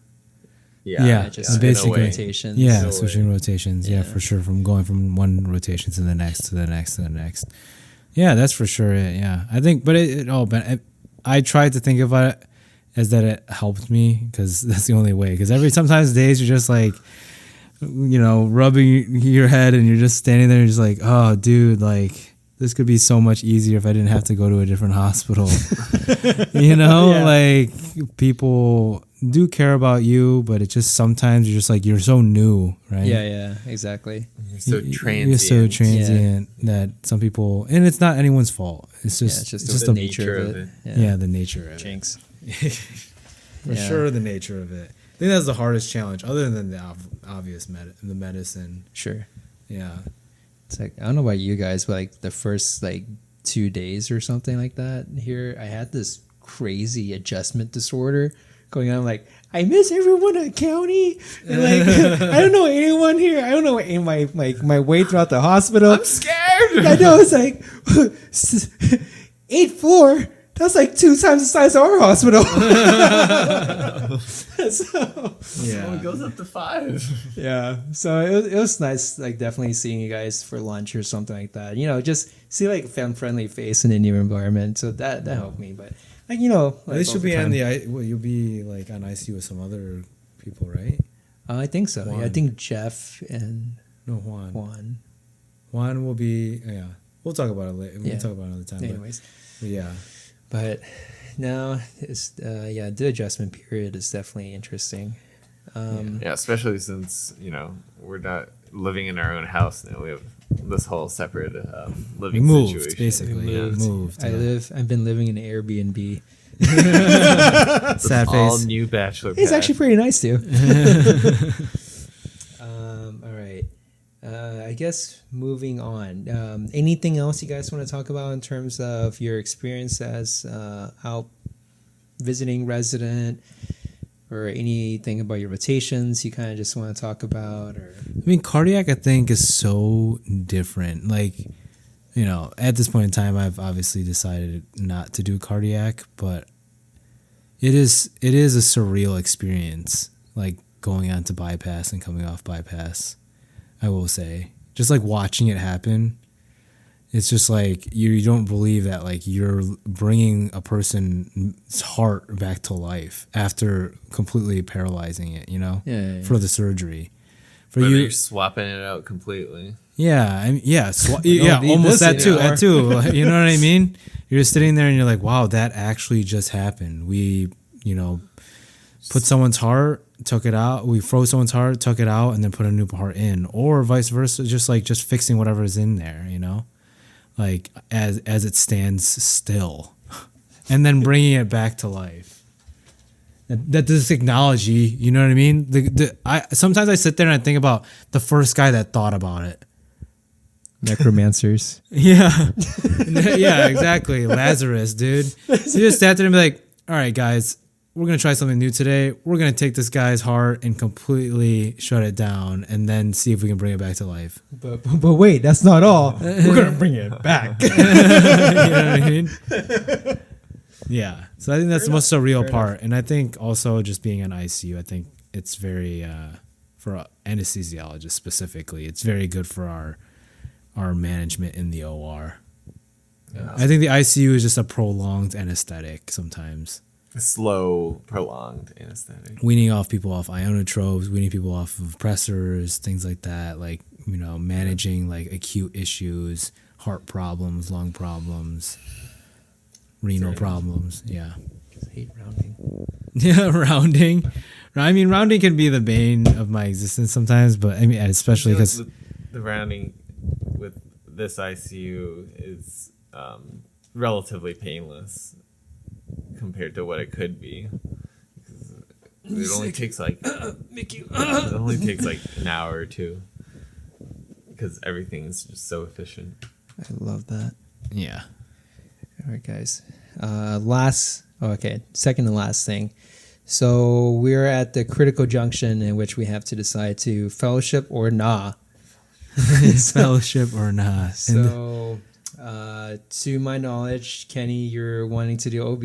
Yeah, just basically rotations. Yeah, switching rotations. Yeah, Yeah. for sure. From going from one rotation to the next, to the next, to the next. Yeah, that's for sure it. Yeah, I think, but it all. But I tried to think about it as that it helped me, because that's the only way. Because sometimes days you're just like, rubbing your head, and you're just standing there, and you're just like, oh, dude, like this could be so much easier if I didn't have to go to a different hospital. Yeah. Like people do care about you, but it just sometimes you're just like, you're so new, right? Yeah, exactly. You're so transient. You're so transient that some people, and it's not anyone's fault. It's Yeah, just, it's just the the nature of it. Yeah, the nature of it. Jinx. For Yeah. sure, the nature of it. I think that's the hardest challenge, other than the obvious the medicine. Sure. Yeah. It's like, I don't know about you guys, but like the first like 2 days or something like that here, I had this crazy adjustment disorder going on. Like, I miss everyone at county. And like, I don't know anyone here. I don't know my way throughout the hospital. I'm scared. I know, it's like 8th floor. That's like 2 times the size of our hospital. So, Yeah. It goes up to 5. yeah. So it was nice, like definitely seeing you guys for lunch or something like that. Just see like friendly face in a new environment. So that helped me. But like, like At least you'll over be time- you'll be like on ICU with some other people, right? I think so. Yeah, I Juan. think Jeff and No, Juan. Juan. Juan will be. Yeah. We'll talk about it later. We'll Yeah. talk about it another time. Anyways. But yeah. But no, it's the adjustment period is definitely interesting. Yeah, especially since we're not living in our own house now. We have this whole separate We living moved, situation. basically. Yeah. Moved. yeah. I've been living in an Airbnb. Sad All face. new bachelor. It's pad. actually pretty nice too. All right. I guess moving on. Anything else you guys want to talk about in terms of your experience as out visiting resident, or anything about your rotations you kind of just want to talk about? Or I mean, cardiac, I think, is so different. Like, at this point in time, I've obviously decided not to do cardiac, but it is a surreal experience, like going on to bypass and coming off bypass. I will say, just like watching it happen, it's just like you don't believe that like you're bringing a person's heart back to life after completely paralyzing it, Yeah. for the surgery. For But you, you're swapping it out completely. yeah, yeah, don't need almost this that too. You know what I mean? You're just sitting there and you're like, wow, that actually just happened. We, put someone's heart, took it out. We froze someone's heart, took it out, and then put a new heart in, or vice versa. Just fixing whatever is in there, like as it stands still, and then bringing it back to life. That this technology, you know what I mean? Sometimes I sit there and I think about the first guy that thought about it. necromancers. Yeah. Yeah, exactly. Lazarus, dude. You just sat there and be like, all right, guys, we're going to try something new today. We're going to take this guy's heart and completely shut it down and then see if we can bring it back to life. But wait, that's not all. We're gonna bring it back. You know what I mean? Yeah. So I think that's the most surreal part. And I think also just being in ICU, I think it's very, for anesthesiologists specifically, it's very good for our management in the OR. Yeah. I think the ICU is just a prolonged anesthetic sometimes. slow, prolonged anesthetic. weaning off people off ionotropes, weaning people off of pressors, things like that. Like, managing like acute issues, heart problems, lung problems, renal problems. Yeah. I hate rounding. Yeah, rounding. I mean, rounding can be the bane of my existence sometimes, but I mean, especially because the rounding with this ICU is relatively painless compared to what it could be. It only takes like it only takes like an hour or two because everything is just so efficient. I love that. yeah. All right, guys. Second and last thing. So we're at the critical junction in which we have to decide to fellowship or nah. Fellowship or not. So, to my knowledge, Kenny, you're wanting to do OB,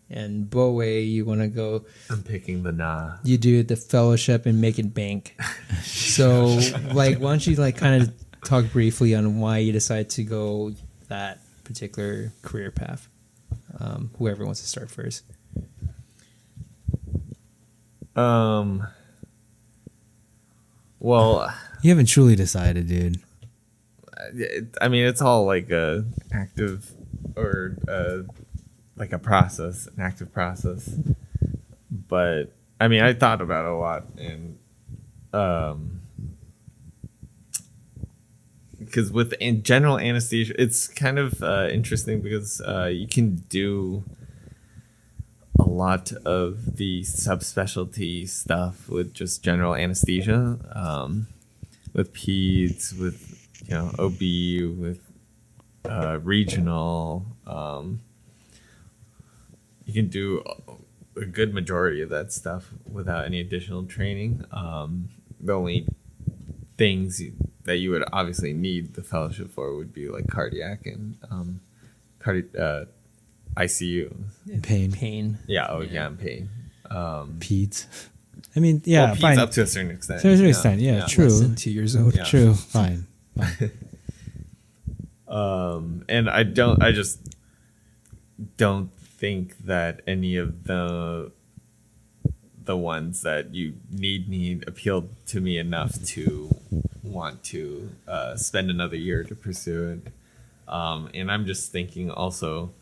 and Bowei, you want to go. I'm picking the nah. You do the fellowship and make it bank. So, why don't you kind of talk briefly on why you decide to go that particular career path? Whoever wants to start first. Well, You haven't truly decided, dude. I mean, it's all like a active or like a process, an active process. But I mean, I thought about it a lot, and because with general anesthesia, it's kind of interesting because you can do a lot of the subspecialty stuff with just general anesthesia, with peds, with OB, with regional. You can do a good majority of that stuff without any additional training. The only things that you would obviously need the fellowship for would be like cardiac and ICU. Pain. Yeah. Oh, yeah. And pain. Peds. I mean, yeah, well, peds fine. up to a certain extent. To a certain extent, yeah, true. Less than 2 years old. Yeah. True. Fine. And I just don't think that any of the ones that you need appealed to me enough to want to spend another year to pursue it. And I'm just thinking also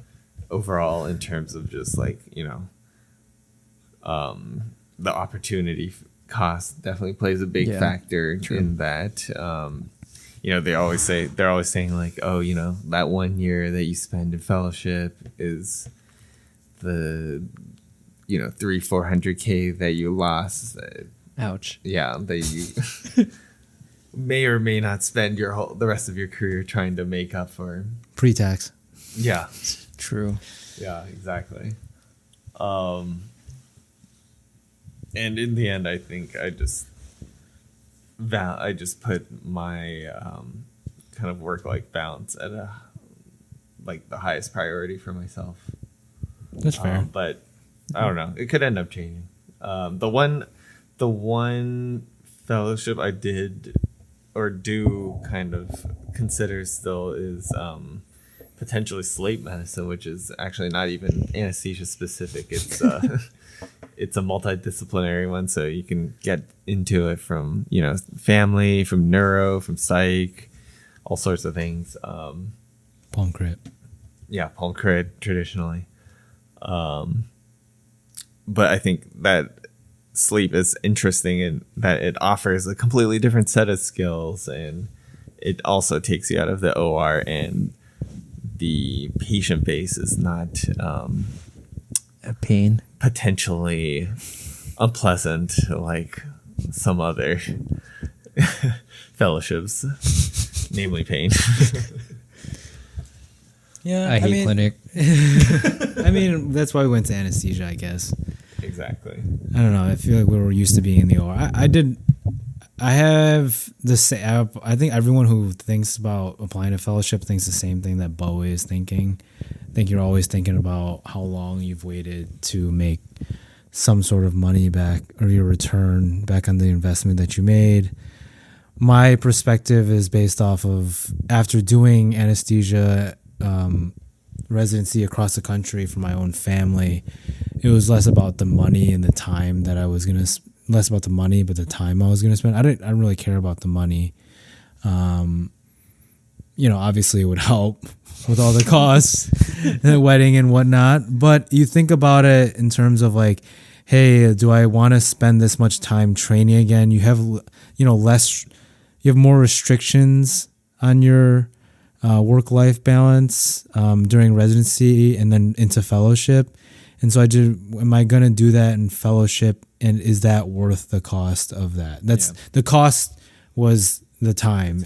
overall in terms of just like, the opportunity cost definitely plays a big factor in that. They're always saying like, oh, that 1 year that you spend in fellowship is the, 300-400K that you lost. Ouch. Yeah. That you may or may not spend the rest of your career trying to make up for. Pre-tax. Yeah. True. Yeah, exactly. And in the end, I think I just put my kind of work-life balance at the highest priority for myself. That's fair. But I don't know. It could end up changing. The one fellowship I did or do kind of consider still is potentially sleep medicine, which is actually not even anesthesia specific. It's it's a multidisciplinary one, so you can get into it from family, from neuro, from psych, all sorts of things. Palm crit. Yeah, palm crit traditionally. But I think that sleep is interesting in that it offers a completely different set of skills, and it also takes you out of the OR, and the patient base is not A pain. potentially unpleasant like some other fellowships, namely pain. Yeah, I hate clinic. I mean, that's why we went to anesthesia, I guess. Exactly. I don't know. I feel like we were used to being in the OR. I have the same. I think everyone who thinks about applying to fellowship thinks the same thing that Bowei is thinking. I think you're always thinking about how long you've waited to make some sort of money back or your return back on the investment that you made. My perspective is based off of after doing anesthesia residency across the country for my own family it was less about the money and the time that I was gonna less about the money, but the time I was gonna spend. I didn't really care about the money. Obviously it would help with all the costs, the wedding and whatnot. But you think about it in terms of like, hey, do I want to spend this much time training again? You have, less, you have more restrictions on your work-life balance during residency and then into fellowship. And so am I going to do that in fellowship? And is that worth the cost of that? The cost was the time.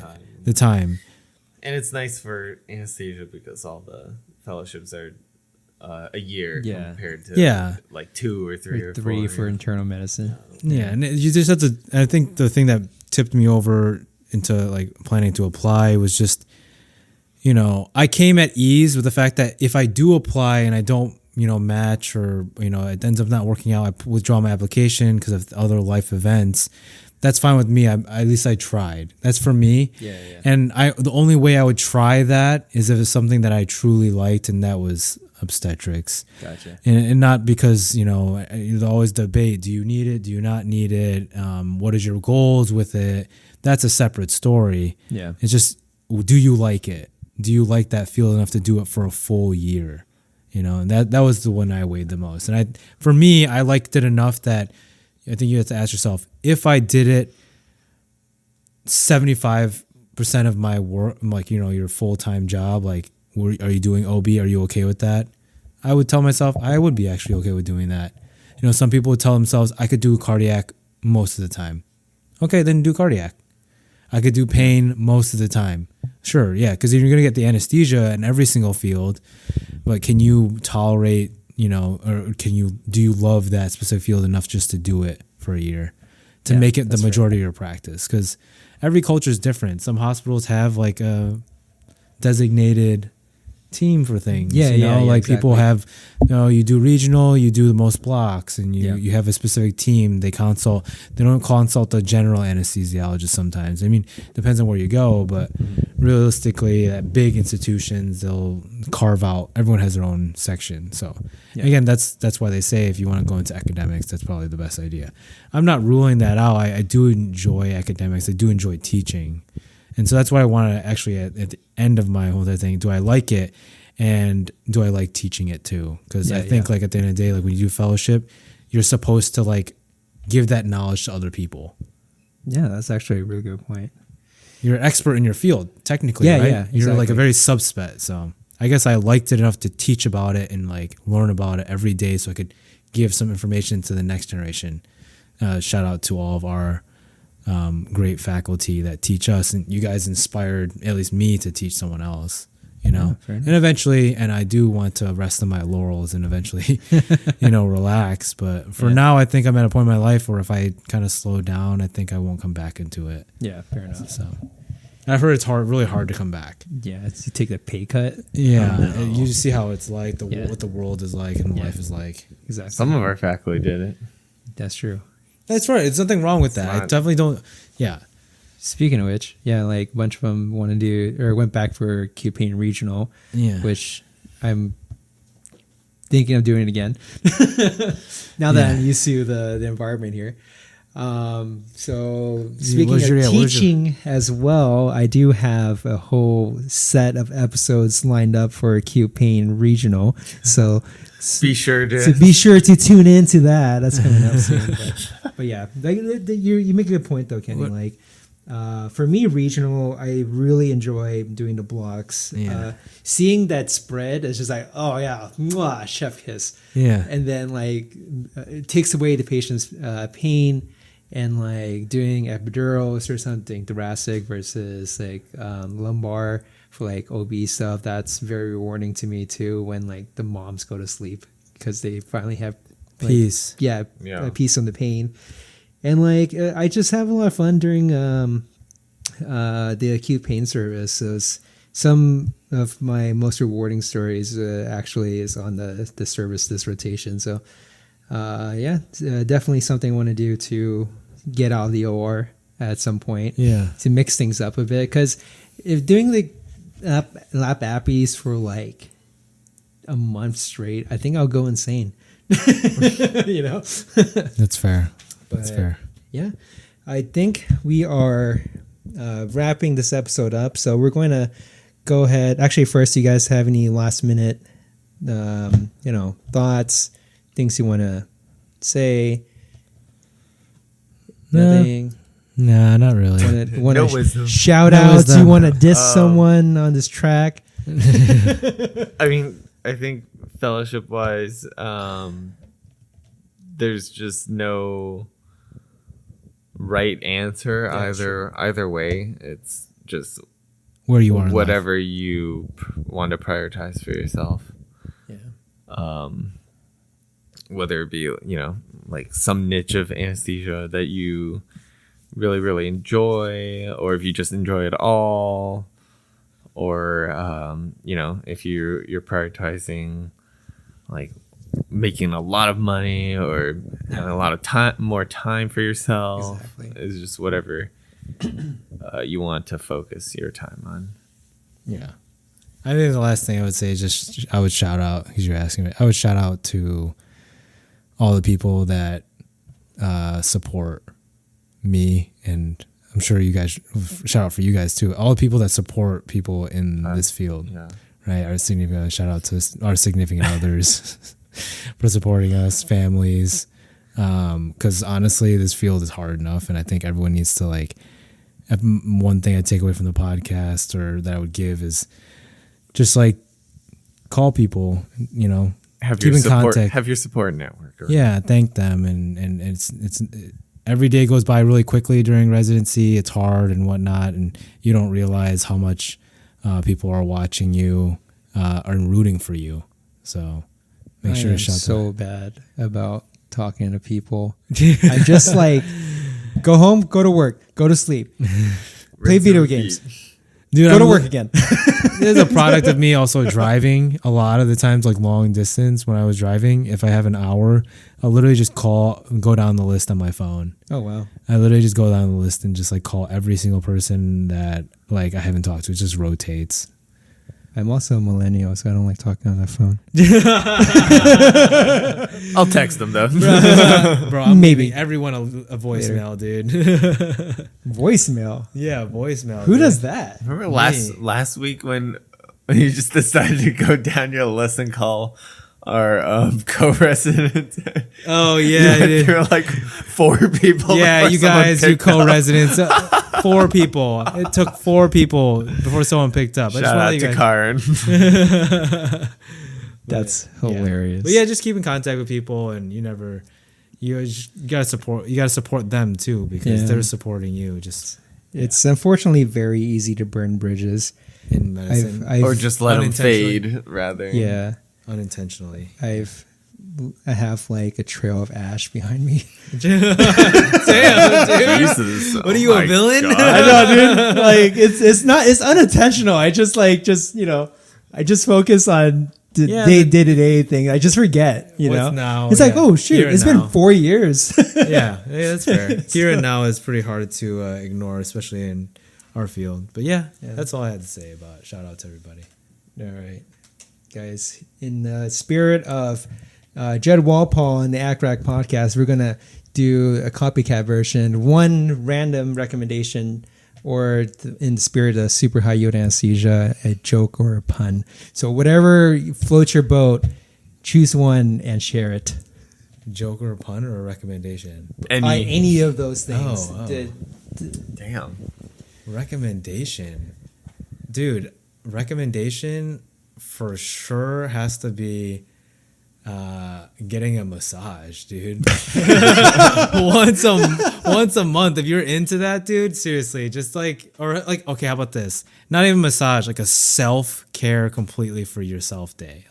And it's nice for anesthesia because all the fellowships are a year compared to like 2 or 3 or 3 4 for internal medicine. And you just have to. I think the thing that tipped me over into like planning to apply was just, I came at ease with the fact that if I do apply and I don't, match or it ends up not working out, I withdraw my application because of other life events. That's fine with me. At least I tried. That's for me. Yeah. And the only way I would try that is if it's something that I truly liked, and that was obstetrics. Gotcha. And not because, there's always debate. Do you need it? Do you not need it? What is your goals with it? That's a separate story. Yeah. It's just, do you like it? Do you like that field enough to do it for a full year? And that was the one I weighed the most. And for me, I liked it enough that I think you have to ask yourself, if I did it 75% of my work, like, your full-time job, like, are you doing OB? Are you okay with that? I would tell myself I would be actually okay with doing that. Some people would tell themselves I could do cardiac most of the time. Okay, then do cardiac. I could do pain most of the time. Sure, yeah, because you're going to get the anesthesia in every single field, but can you tolerate or do you love that specific field enough just to do it for a year to make it the majority of your practice? Because every culture is different. Some hospitals have like a designated team for things. Exactly. People have, you do regional, you do the most blocks, and you have a specific team. They don't consult the general anesthesiologist sometimes. I mean, depends on where you go, but realistically at big institutions, they'll carve out, everyone has their own section. So again, that's why they say if you want to go into academics, that's probably the best idea. I'm not ruling that out. I do enjoy academics. I do enjoy teaching. And so that's why I want to actually, at the end of my whole thing, do I like it? And do I like teaching it too? Because I think like at the end of the day, like when you do fellowship, you're supposed to like give that knowledge to other people. Yeah, that's actually a really good point. You're an expert in your field, technically, right? Yeah, exactly. You're like a very subspec. So I guess I liked it enough to teach about it and like learn about it every day so I could give some information to the next generation. Shout out to all of our great faculty that teach us, and you guys inspired at least me to teach someone else, and eventually, and I do want to rest on my laurels and eventually, relax. But for now, I think I'm at a point in my life where if I kind of slow down, I think I won't come back into it. Yeah, fair enough. So I've heard it's really hard to come back. Yeah, you take the pay cut. Yeah, you just see how it's like, what the world is like and life is like. Exactly. Some of our faculty did it. That's true. That's right. There's nothing wrong with that. I definitely don't. Yeah. Speaking of which, like a bunch of them went back for acute pain regional, which I'm thinking of doing it again. Now that I'm used to the environment here. So speaking of teaching as well, I do have a whole set of episodes lined up for acute pain regional. So be sure to tune into that. That's coming up soon. But yeah, you make a good point though, Kenny. Like for me, regional, I really enjoy doing the blocks. Seeing that spread is just like, oh yeah, mwah, chef kiss. Yeah, and then like it takes away the patient's pain. And like doing epidurals or something, thoracic versus like lumbar for like OB stuff, that's very rewarding to me too. When like the moms go to sleep because they finally have peace, peace on the pain, and like I just have a lot of fun during the acute pain service. So some of my most rewarding stories actually is on the service this rotation. So definitely something I want to do to get out of the OR at some point to mix things up a bit, because if doing the lap appies for like a month straight, I think I'll go insane. You know? That's fair. That's But, fair. Yeah. I think we are wrapping this episode up. So we're going to go ahead. Actually, first, you guys have any last minute, thoughts, things you want to say? Nothing. Nah, not really. No wisdom. Shout No outs. wisdom. You want to diss someone on this track? I mean, I think fellowship wise, there's just no right answer either way. It's just Where you are in life. whatever you want to prioritize for yourself. Yeah. Whether it be, like some niche of anesthesia that you really, really enjoy, or if you just enjoy it all, or, if you're prioritizing like making a lot of money or having a lot of more time for yourself. Exactly. It's just whatever you want to focus your time on. Yeah. I think the last thing I would say is just I would shout out, because you're asking me, I would shout out to all the people that support me, and I'm sure you guys, shout out for you guys too, all the people that support people in this field, right? Our significant, shout out to our significant others for supporting us, families, because honestly, this field is hard enough, and I think everyone needs to one thing I take away from the podcast or that I would give is just call people, keep in contact. Have your support network. Yeah, thank them, and it's every day goes by really quickly during residency. It's hard and whatnot, and you don't realize how much people are watching you, are rooting for you. So make sure to shout so bad about talking to people. I just go home, go to work, go to sleep, play video games, Dude, go to work again. This is a product of me also driving a lot of the times, long distance. When I was driving, if I have an hour, I'll literally just go down the list on my phone. Oh, wow. I literally just go down the list and just call every single person that I haven't talked to. It just rotates. I'm also a millennial, so I don't like talking on the phone. I'll text them though. Bro, I'm Maybe. giving everyone a voicemail, dude. Voicemail. Yeah, voicemail. Who does that? Remember last week when you just decided to go down your list and call our co-resident? Oh yeah, there were 4 people. Yeah, you guys, you co-residents, 4 people. It took 4 people before someone picked up. Shout out to Karen. That's hilarious. But yeah, just keep in contact with people, and you gotta support them too, because they're supporting you. It's unfortunately very easy to burn bridges in medicine, or just let them fade rather. Yeah, unintentionally. I have a trail of ash behind me. Damn, dude. Jesus. What are you, a villain? I know, dude. It's unintentional. I just I just focus on the day-to-day thing. I just forget, Now, it's oh shit, it's been 4 years. yeah, that's fair. Here and now is pretty hard to ignore, especially in our field. But yeah, that's all I had to say about it. Shout out to everybody. All right, guys. In the spirit of Jed Walpole and the ACRAC podcast, we're gonna do a copycat version, one random recommendation, or in the spirit of super high yield anesthesia, a joke or a pun. So whatever floats your boat, choose one and share it. Joke or a pun or a recommendation? Any of those things. Damn. Recommendation. Dude, recommendation for sure has to be getting a massage, dude. once a month, if you're into that, dude, seriously, just okay, how about this, not even massage, a self-care completely for yourself day,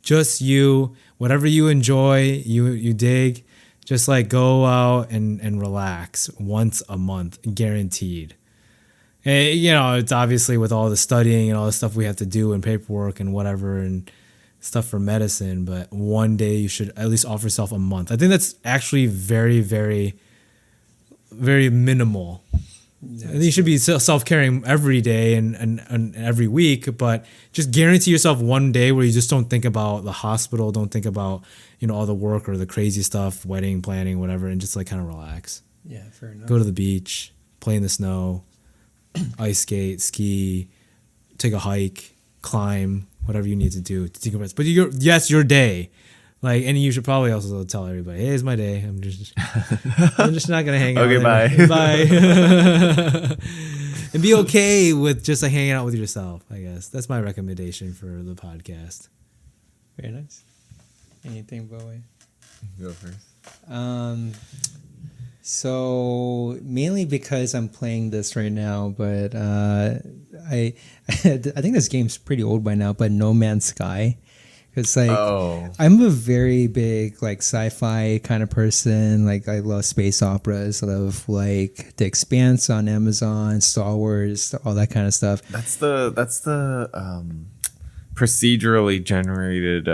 just you, whatever you enjoy, you dig, just go out and relax once a month, guaranteed. And, it's obviously with all the studying and all the stuff we have to do and paperwork and whatever and stuff for medicine, but one day you should at least offer yourself a month. I think that's actually very, very, very minimal You should be self-caring every day and every week, but just guarantee yourself one day where you just don't think about the hospital, don't think about, all the work or the crazy stuff, wedding planning, whatever, and just like kind of relax. Yeah, fair enough. Go to the beach, play in the snow, ice skate, ski, take a hike, climb, whatever you need to do to take a rest. But your day. Like, and you should probably also tell everybody, hey, it's my day. I'm just not gonna hang out. Okay, bye. Bye. And be okay with just like hanging out with yourself, I guess. That's my recommendation for the podcast. Very nice. Anything, Bowei? Go first. So mainly because I'm playing this right now, but I think this game's pretty old by now. But No Man's Sky. It's like I'm a very big like sci-fi kind of person. Like I love space operas. I love like The Expanse on Amazon, Star Wars, all that kind of stuff. That's the procedurally generated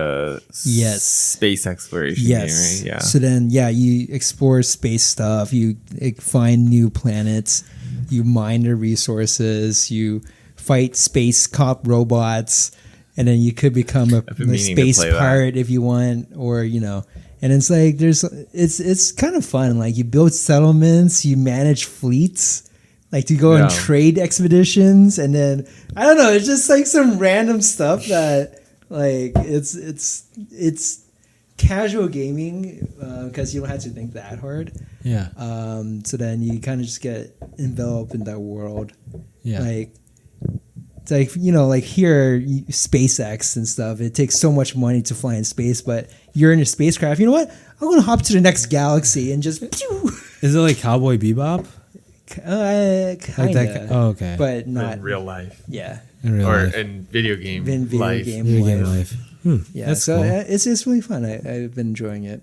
yes space exploration yes game, right? Yeah. So then you explore space stuff. You find new planets. You mine the resources. You fight space cop robots. And then you could become a space pirate if you want, or and it's like it's kind of fun. Like you build settlements, you manage fleets, like to go on trade expeditions, and then I don't know. It's just like some random stuff that like it's casual gaming because you don't have to think that hard. Yeah. So then you kind of just get enveloped in that world. Yeah. Like. It's like, like here, SpaceX and stuff, it takes so much money to fly in space, but you're in your spacecraft. You know what? I'm going to hop to the next galaxy and just... Is it like Cowboy Bebop? Kind of. Oh, okay. But not... In real life. Yeah. In real life. In video game In video life. game life. Yeah, That's so cool. It's really fun. I've been enjoying it.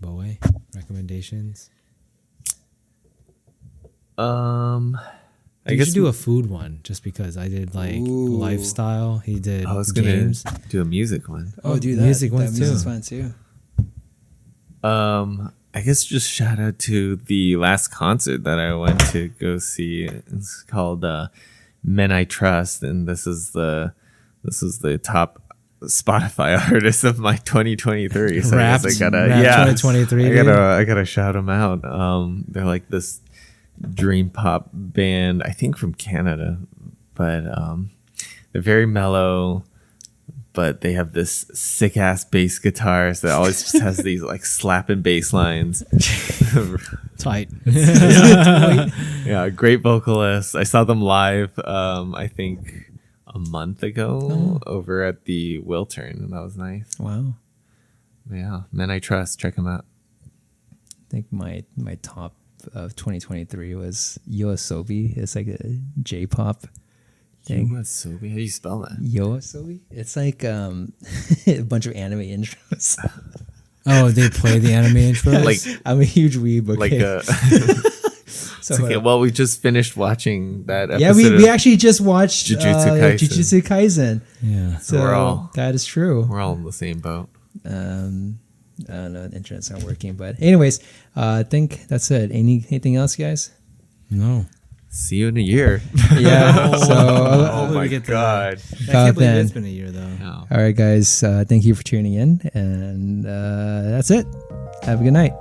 Bowei, recommendations? I guess should do a food one just because I did like lifestyle. He did I was games. gonna do a music one. Oh, do that. Music ones that music's too. fun too. I guess just shout out to the last concert that I went to go see. It's called Men I Trust, and this is the top Spotify artist of my 2023. So Wrapped, I guess I gotta Wrapped 2023. I gotta shout them out. They're like this dream pop band, I think from Canada, but they're very mellow, but they have this sick ass bass guitars that always just has these like slapping bass lines. Tight. Yeah, great vocalist. I saw them live I think a month ago over at the Wiltern, and that was nice. Wow. Yeah, Men I Trust, check them out. I think my top of 2023 was Yoasobi. It's like a J-pop thing. Yoasobi? How do you spell that? Yoasobi? It's like a bunch of anime intros. Oh, they play the anime intro? Like I'm a huge weeb. Okay? like so, okay, well, we just finished watching that episode. yeah, we actually just watched Jujutsu Kaisen. Yeah. So that is true. We're all in the same boat. I don't know, the internet's not working, but anyways, I think that's it. Anything else, guys? No. See you in a year. Yeah. So, Oh my god. I can't believe then. it's been a year though. No. all right, guys. Thank you for tuning in, and that's it. Have a good night.